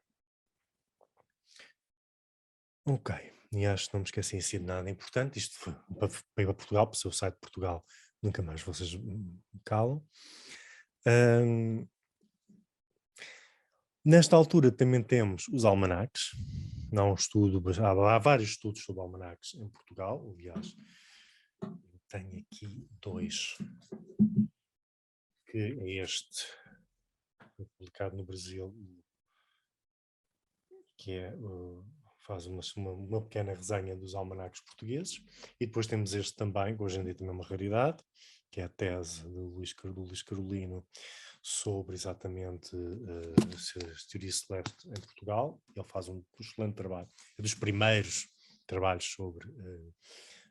Ok, e acho que não me esqueci assim de nada importante. Isto foi para ir para Portugal, para o seu site de Portugal, nunca mais vocês me calam. Nesta altura também temos os almanaques. Há vários estudos sobre almanaques em Portugal. Aliás, tenho aqui 2, que é este, publicado no Brasil, que é faz uma pequena resenha dos almanaques portugueses, e depois temos este também, que hoje em dia também é uma raridade, que é a tese do Luís Carolino sobre exatamente a teoria celeste em Portugal. Ele faz um excelente trabalho, é dos primeiros trabalhos sobre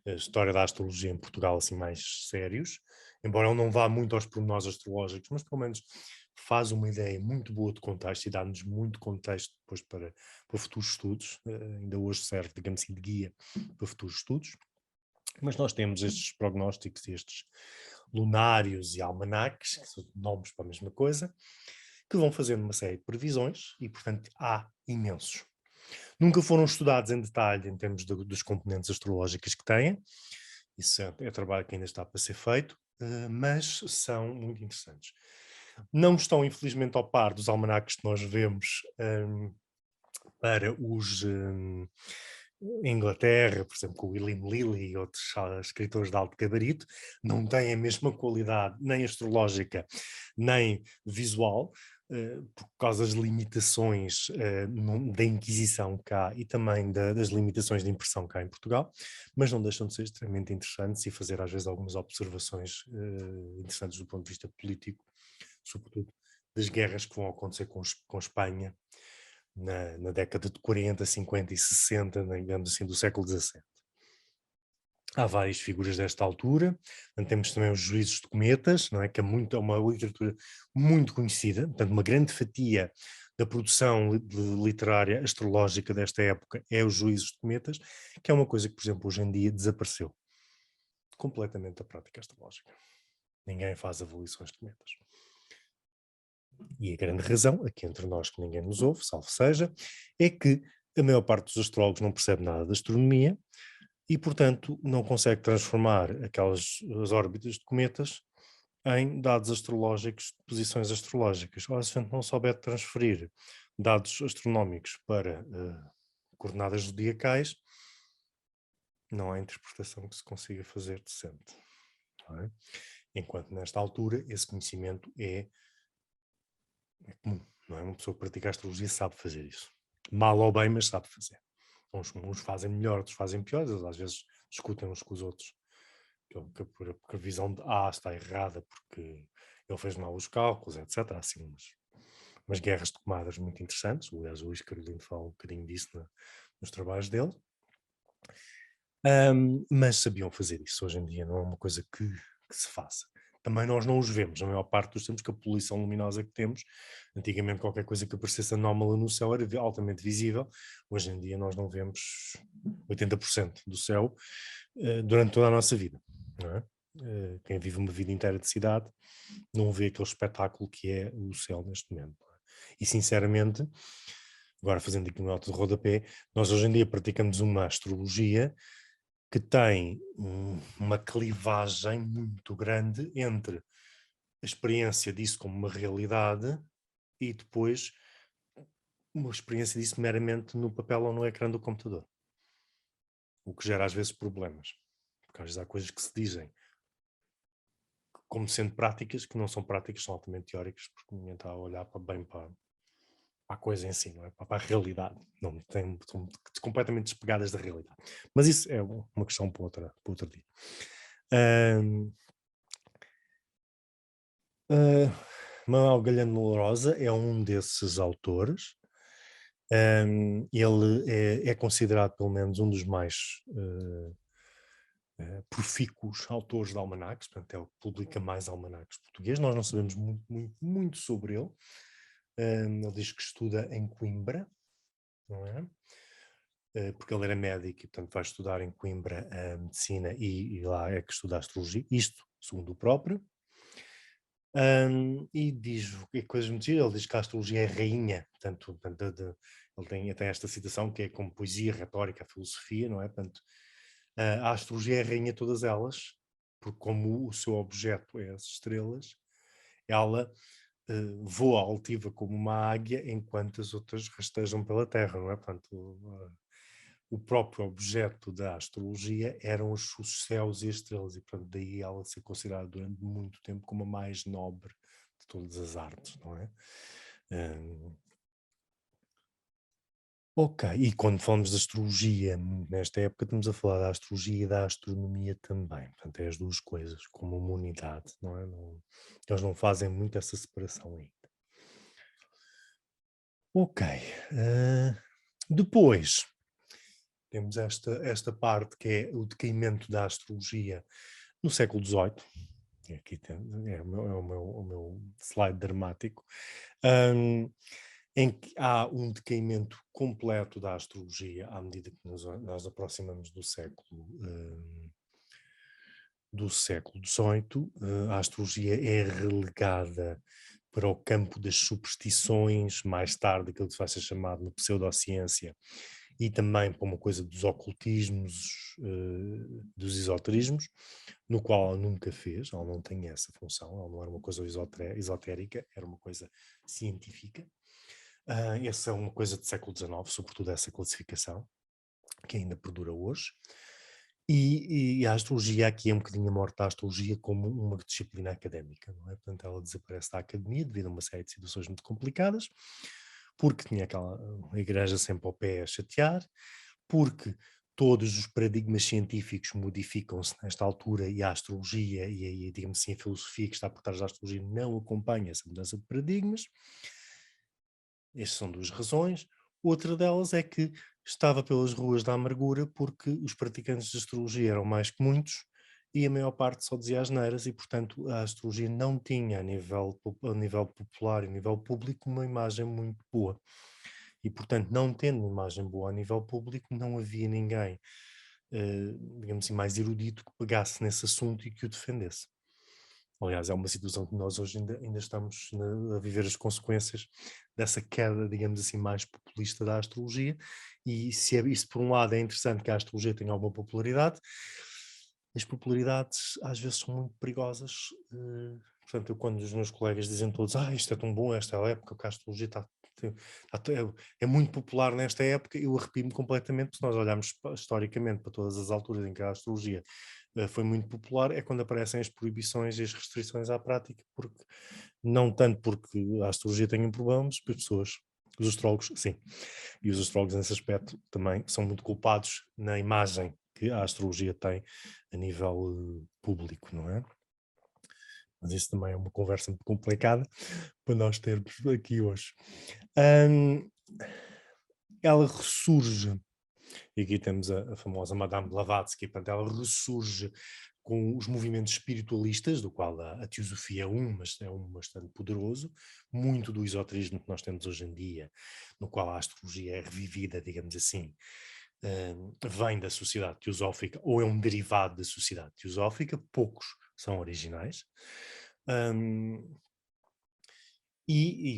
a história da astrologia em Portugal, assim mais sérios, embora ele não vá muito aos pormenores astrológicos, mas pelo menos faz uma ideia muito boa de contexto e dá-nos muito contexto depois para futuros estudos. Ainda hoje serve, digamos assim, de guia para futuros estudos. Mas nós temos estes prognósticos e estes lunários e almanaques, que são nomes para a mesma coisa, que vão fazendo uma série de previsões e, portanto, há imensos. Nunca foram estudados em detalhe em termos dos componentes astrológicos que têm. Isso é trabalho que ainda está para ser feito, mas são muito interessantes. Não estão, infelizmente, ao par dos almanaques que nós vemos para os em Inglaterra, por exemplo, com o William Lilly e outros escritores de alto gabarito, não têm a mesma qualidade nem astrológica, nem visual, por causa das limitações da Inquisição cá e também das limitações de impressão cá em Portugal, mas não deixam de ser extremamente interessantes e fazer às vezes algumas observações interessantes do ponto de vista político, sobretudo das guerras que vão acontecer com Espanha na década de 40, 50 e 60, digamos assim, do século XVII. Há várias figuras desta altura. Temos também os juízes de cometas, não é? Que é uma literatura muito conhecida, portanto, uma grande fatia da produção literária astrológica desta época é os juízes de cometas, que é uma coisa que, por exemplo, hoje em dia desapareceu completamente da prática astrológica. Ninguém faz avaliações de cometas. E a grande razão, aqui entre nós que ninguém nos ouve, salvo seja, é que a maior parte dos astrólogos não percebe nada de astronomia e, portanto, não consegue transformar as órbitas de cometas em dados astrológicos, de posições astrológicas. Ora, se a gente não souber transferir dados astronómicos para coordenadas zodiacais, não há interpretação que se consiga fazer decente. Não é? Enquanto nesta altura esse conhecimento é comum, não é? Uma pessoa que pratica astrologia sabe fazer isso. Mal ou bem, mas sabe fazer. Uns fazem melhor, outros fazem pior, eles às vezes discutem uns com os outros. Porque a visão de A está errada porque ele fez mal os cálculos, etc. Há assim umas guerras de comadres muito interessantes. Aliás, o Luís Carolino fala um bocadinho disso nos trabalhos dele. Mas sabiam fazer isso. Hoje em dia não é uma coisa que se faça. Também nós não os vemos, a maior parte dos tempos, que a poluição luminosa que temos, antigamente qualquer coisa que aparecesse anómala no céu era altamente visível, hoje em dia nós não vemos 80% do céu durante toda a nossa vida, não é? Quem vive uma vida inteira de cidade não vê aquele espetáculo que é o céu neste momento. E sinceramente, agora fazendo aqui uma nota de rodapé, nós hoje em dia praticamos uma astrologia que tem uma clivagem muito grande entre a experiência disso como uma realidade e depois uma experiência disso meramente no papel ou no ecrã do computador. O que gera às vezes problemas. Porque às vezes há coisas que se dizem como sendo práticas, que não são práticas, são altamente teóricas, porque ninguém está a olhar para a coisa em si, não é? Para a realidade. Não, são completamente despegadas da realidade. Mas isso é uma questão para outro dia. Manuel Galeno Lourosa é um desses autores. Ele é considerado pelo menos um dos mais profícuos autores de almanaques, portanto é o que publica mais almanaques português. Nós não sabemos muito sobre ele. Ele diz que estuda em Coimbra, não é? Porque ele era médico e, portanto, vai estudar em Coimbra a medicina e lá é que estuda a astrologia, isto segundo o próprio. E diz coisas muito giras. Ele diz que a astrologia é rainha, portanto ele tem esta citação que é como poesia, retórica, filosofia, não é? Portanto, a astrologia é a rainha de todas elas, porque como o seu objeto é as estrelas, ela voa altiva como uma águia enquanto as outras rastejam pela terra, não é? Portanto, o próprio objeto da astrologia eram os céus e as estrelas, e portanto daí ela ser considerada durante muito tempo como a mais nobre de todas as artes, não é? Ok, e quando falamos de astrologia, nesta época estamos a falar da astrologia e da astronomia também, portanto é as duas coisas, como uma unidade, não é? Eles não fazem muito essa separação ainda. Ok, depois temos esta parte que é o decaimento da astrologia no século XVIII, aqui é o meu slide dramático, em que há um decaimento completo da astrologia à medida que nós aproximamos do século XVIII. A astrologia é relegada para o campo das superstições, mais tarde aquilo que vai ser chamado de pseudociência, e também para uma coisa dos ocultismos, dos esoterismos, no qual ela nunca fez, ela não tem essa função, ela não era uma coisa esotérica, era uma coisa científica. Essa é uma coisa do século XIX, sobretudo essa classificação, que ainda perdura hoje. E a astrologia aqui é um bocadinho a morte da astrologia como uma disciplina académica, não é? Portanto, ela desaparece da academia devido a uma série de situações muito complicadas, porque tinha aquela igreja sempre ao pé a chatear, porque todos os paradigmas científicos modificam-se nesta altura e a astrologia e digamos assim, a filosofia que está por trás da astrologia não acompanha essa mudança de paradigmas. Estas são duas razões. Outra delas é que estava pelas ruas da amargura porque os praticantes de astrologia eram mais que muitos e a maior parte só dizia asneiras e, portanto, a astrologia não tinha a nível popular e a nível público uma imagem muito boa. E, portanto, não tendo uma imagem boa a nível público, não havia ninguém, digamos assim, mais erudito que pegasse nesse assunto e que o defendesse. Aliás, é uma situação que nós hoje ainda estamos a viver as consequências dessa queda, digamos assim, mais populista da astrologia. E se isso, por um lado, é interessante que a astrologia tenha alguma popularidade, as popularidades às vezes são muito perigosas. Portanto, quando os meus colegas dizem todos, isto é tão bom, esta é a época que a astrologia é muito popular nesta época, eu arrepio-me completamente, porque se nós olharmos historicamente para todas as alturas em que a astrologia foi muito popular, é quando aparecem as proibições e as restrições à prática, porque não tanto porque a astrologia tenha problemas, as pessoas, os astrólogos, sim, e os astrólogos nesse aspecto também são muito culpados na imagem que a astrologia tem a nível público, não é? Mas isso também é uma conversa muito complicada para nós termos aqui hoje. Ela ressurge, e aqui temos a famosa Madame Blavatsky, portanto, ela ressurge com os movimentos espiritualistas, do qual a teosofia é mas é um bastante poderoso, muito do esoterismo que nós temos hoje em dia, no qual a astrologia é revivida, digamos assim, vem da sociedade teosófica, ou é um derivado da sociedade teosófica, poucos são originais.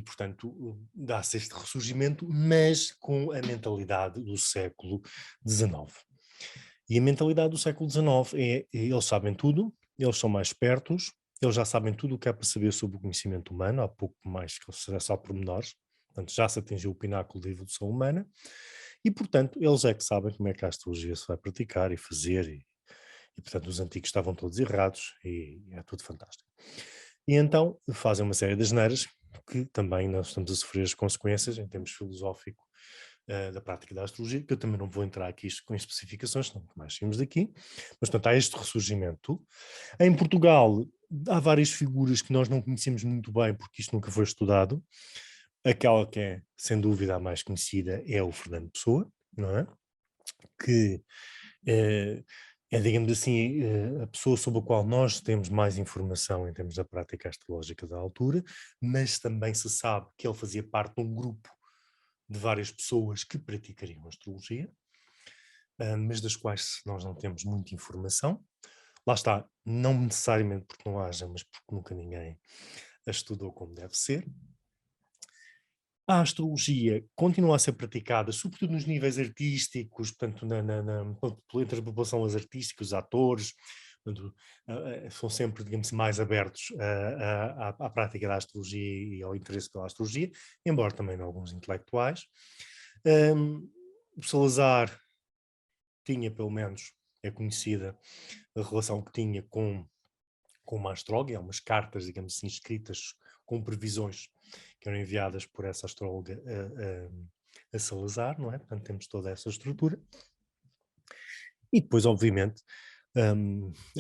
Portanto, dá-se este ressurgimento, mas com a mentalidade do século XIX. E a mentalidade do século XIX é, eles sabem tudo, eles são mais espertos, eles já sabem tudo o que há para saber sobre o conhecimento humano, há pouco mais que será só pormenores, portanto já se atingiu o pináculo da evolução humana, e portanto eles é que sabem como é que a astrologia se vai praticar e fazer, e portanto os antigos estavam todos errados, e é tudo fantástico. E então fazem uma série de asneiras, que também nós estamos a sofrer as consequências em termos filosóficos da prática da astrologia, que eu também não vou entrar aqui com especificações, senão mais saímos daqui, mas portanto há este ressurgimento. Em Portugal há várias figuras que nós não conhecemos muito bem, porque isto nunca foi estudado. Aquela que é, sem dúvida, a mais conhecida é o Fernando Pessoa, não é? Que digamos assim, a pessoa sobre a qual nós temos mais informação em termos da prática astrológica da altura, mas também se sabe que ele fazia parte de um grupo de várias pessoas que praticariam astrologia, mas das quais nós não temos muita informação. Lá está, não necessariamente porque não haja, mas porque nunca ninguém a estudou como deve ser. A astrologia continua a ser praticada, sobretudo nos níveis artísticos, portanto, entre a população, os artísticos, os atores, portanto, são sempre, digamos, mais abertos à prática da astrologia e ao interesse pela astrologia, embora também em alguns intelectuais. O Salazar tinha, pelo menos, é conhecida a relação que tinha com uma astróloga, umas cartas, digamos assim, escritas com previsões que eram enviadas por essa astróloga a Salazar, não é? Portanto, temos toda essa estrutura. E depois, obviamente,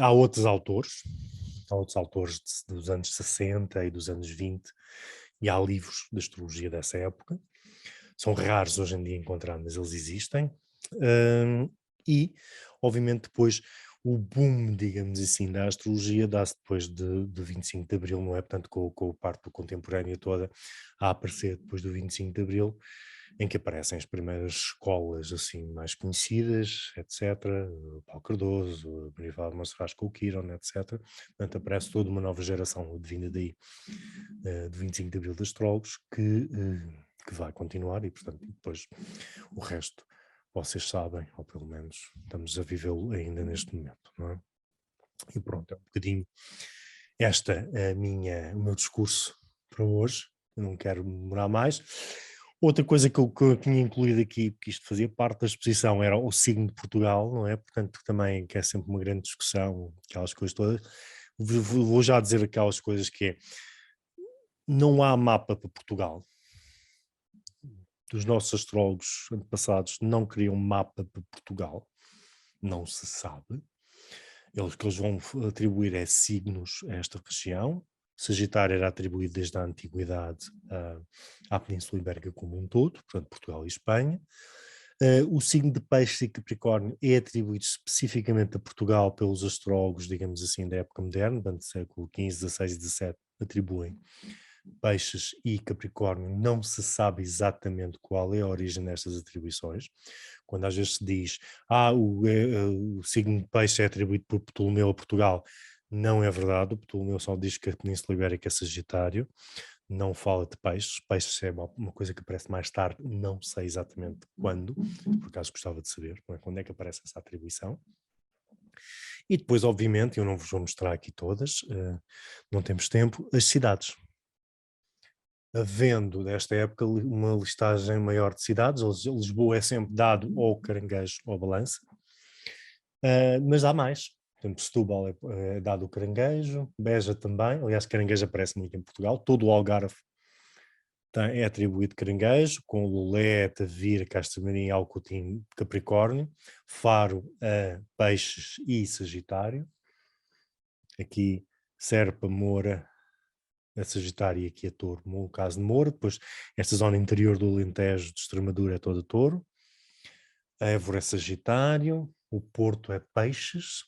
há outros autores dos anos 60 e dos anos 20, e há livros de astrologia dessa época. São raros hoje em dia encontrar, mas eles existem. E, obviamente, depois o boom, digamos assim, da astrologia dá-se depois de 25 de Abril, não é? Portanto, com a parte do contemporânea toda a aparecer depois do 25 de Abril, em que aparecem as primeiras escolas assim mais conhecidas, etc. O Paulo Cardoso, o Bonifacio Monserrat com o Quiron, etc. Portanto, aparece toda uma nova geração vinda daí, do 25 de Abril de astrólogos, que vai continuar e, portanto, depois o resto vocês sabem, ou pelo menos estamos a vivê-lo ainda neste momento, não é? E pronto, é um bocadinho o meu discurso para hoje. Eu não quero demorar mais. Outra coisa que eu tinha incluído aqui, porque isto fazia parte da exposição, era o signo de Portugal, não é? Portanto, também que é sempre uma grande discussão, aquelas coisas todas. Vou já dizer aquelas coisas que é, não há mapa para Portugal. Os nossos astrólogos antepassados não queriam mapa para Portugal, não se sabe. O que eles vão atribuir é signos a esta região. Sagitário era atribuído desde a antiguidade à Península Ibérica como um todo, portanto Portugal e Espanha. O signo de Peixe e Capricórnio é atribuído especificamente a Portugal pelos astrólogos, digamos assim, da época moderna, do século XV, XVI e XVII, atribuem Peixes e Capricórnio. Não se sabe exatamente qual é a origem destas atribuições. Quando às vezes se diz o signo de Peixe é atribuído por Ptolomeu a Portugal, não é verdade. O Ptolomeu só diz que a Península Ibérica é Sagitário, não fala de peixes. Peixes é uma coisa que aparece mais tarde, não sei exatamente quando, por acaso gostava de saber quando é que aparece essa atribuição. E depois, obviamente, eu não vos vou mostrar aqui todas, não temos tempo, as cidades. Havendo, desta época, uma listagem maior de cidades, Lisboa é sempre dado ou Caranguejo ou Balança, mas há mais. Por exemplo, Setúbal é dado o Caranguejo, Beja também, aliás, Caranguejo aparece muito em Portugal, todo o Algarve é atribuído Caranguejo, com Lolé, Tavira, Castro Marim, Alcotim, Capricórnio, Faro, Peixes e Sagitário. Aqui Serpa, Moura, a Sagitário e aqui a Touro, no caso de Moura. Depois esta zona interior do Alentejo, de Extremadura, é toda Touro. A Évora é Sagitário, o Porto é Peixes,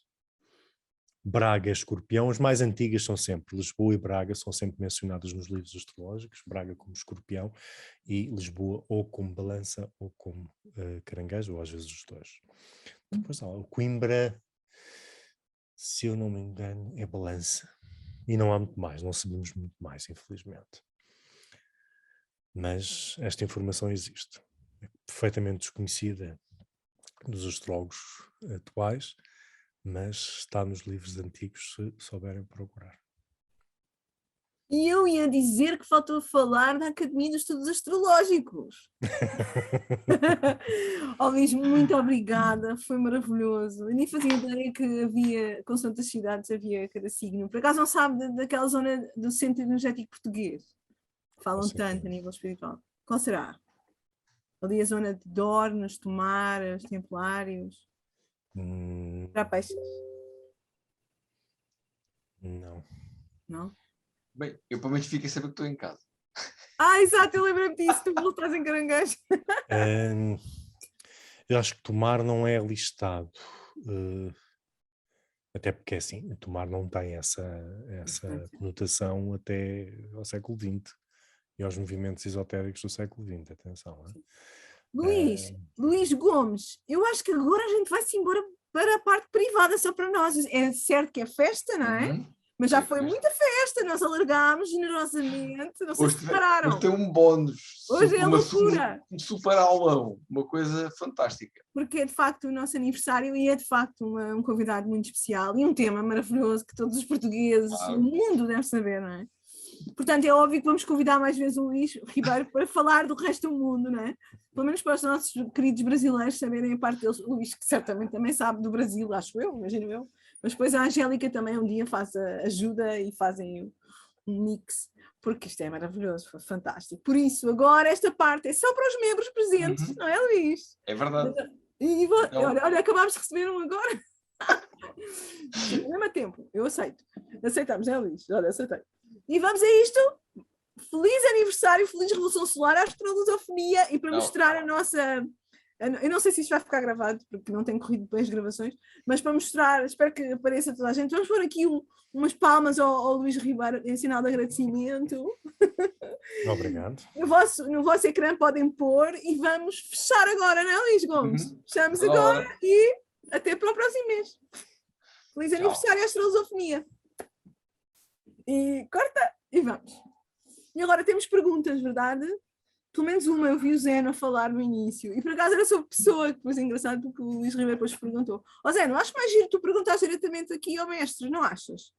Braga é Escorpião. As mais antigas são sempre Lisboa e Braga, são sempre mencionadas nos livros astrológicos, Braga como Escorpião e Lisboa ou como Balança ou como Caranguejo, ou às vezes os dois. Depois há o Coimbra, se eu não me engano, é Balança. E não há muito mais, não sabemos muito mais, infelizmente. Mas esta informação existe. É perfeitamente desconhecida dos astrólogos atuais, mas está nos livros antigos, se souberem procurar. E eu ia dizer que faltou falar da Academia dos Estudos Astrológicos. Oh, Luís, muito obrigada, foi maravilhoso. Eu nem fazia ideia que havia, com tantas cidades, havia cada signo. Por acaso não sabe daquela zona do centro energético português, que falam tanto a nível espiritual. Qual será? Ali a zona de Dornos, Tomares, Templários. Para peixes. Não. Não? Bem, eu pelo menos fico a saber que estou em casa. Exato, eu lembro-me disso, tu voltas em Caranguejo. Eu acho que Tomar não é listado. Até porque, assim, Tomar não tem essa conotação até ao século XX e aos movimentos esotéricos do século XX. Atenção, não é? Luís Gomes, eu acho que agora a gente vai-se embora para a parte privada, só para nós. É certo que é festa, não é? Uhum. Mas já foi muita festa, nós alargámos generosamente, não sei se Hoje repararam. tem um bónus. Hoje é loucura. Um super aulão, uma coisa fantástica. Porque é de facto o nosso aniversário e é de facto um convidado muito especial e um tema maravilhoso que todos os portugueses, o mundo deve saber, não é? Portanto, é óbvio que vamos convidar mais vezes o Luís Ribeiro para falar do resto do mundo, não é? Pelo menos para os nossos queridos brasileiros saberem a parte deles. O Luís, que certamente também sabe do Brasil, acho eu, imagino eu. Mas depois a Angélica também um dia faz ajuda e fazem um mix, porque isto é maravilhoso, foi fantástico. Por isso, agora esta parte é só para os membros presentes, não é, Luís? É verdade. Olha, acabámos de receber um agora. Ao mesmo tempo, eu aceito. Aceitamos, não é, Luís? Olha, aceitei. E vamos a isto. Feliz aniversário, feliz Revolução Solar, Astrolusofonia, e para mostrar a nossa... Eu não sei se isto vai ficar gravado, porque não tem corrido bem as gravações, mas para mostrar, espero que apareça toda a gente, vamos pôr aqui umas palmas ao Luís Ribeiro em sinal de agradecimento. Obrigado. No vosso ecrã podem pôr e vamos fechar agora, não é, Luís Gomes? Fechamos agora e até para o próximo mês. Feliz aniversário, Astrolusofonia. E corta e vamos. E agora temos perguntas, verdade? Pelo menos uma, eu vi o Zeno a falar no início. E por acaso era sobre pessoa, que depois é engraçado porque o Luís Ribeiro depois perguntou. Zeno, acho mais giro tu perguntares diretamente aqui ao mestre, não achas?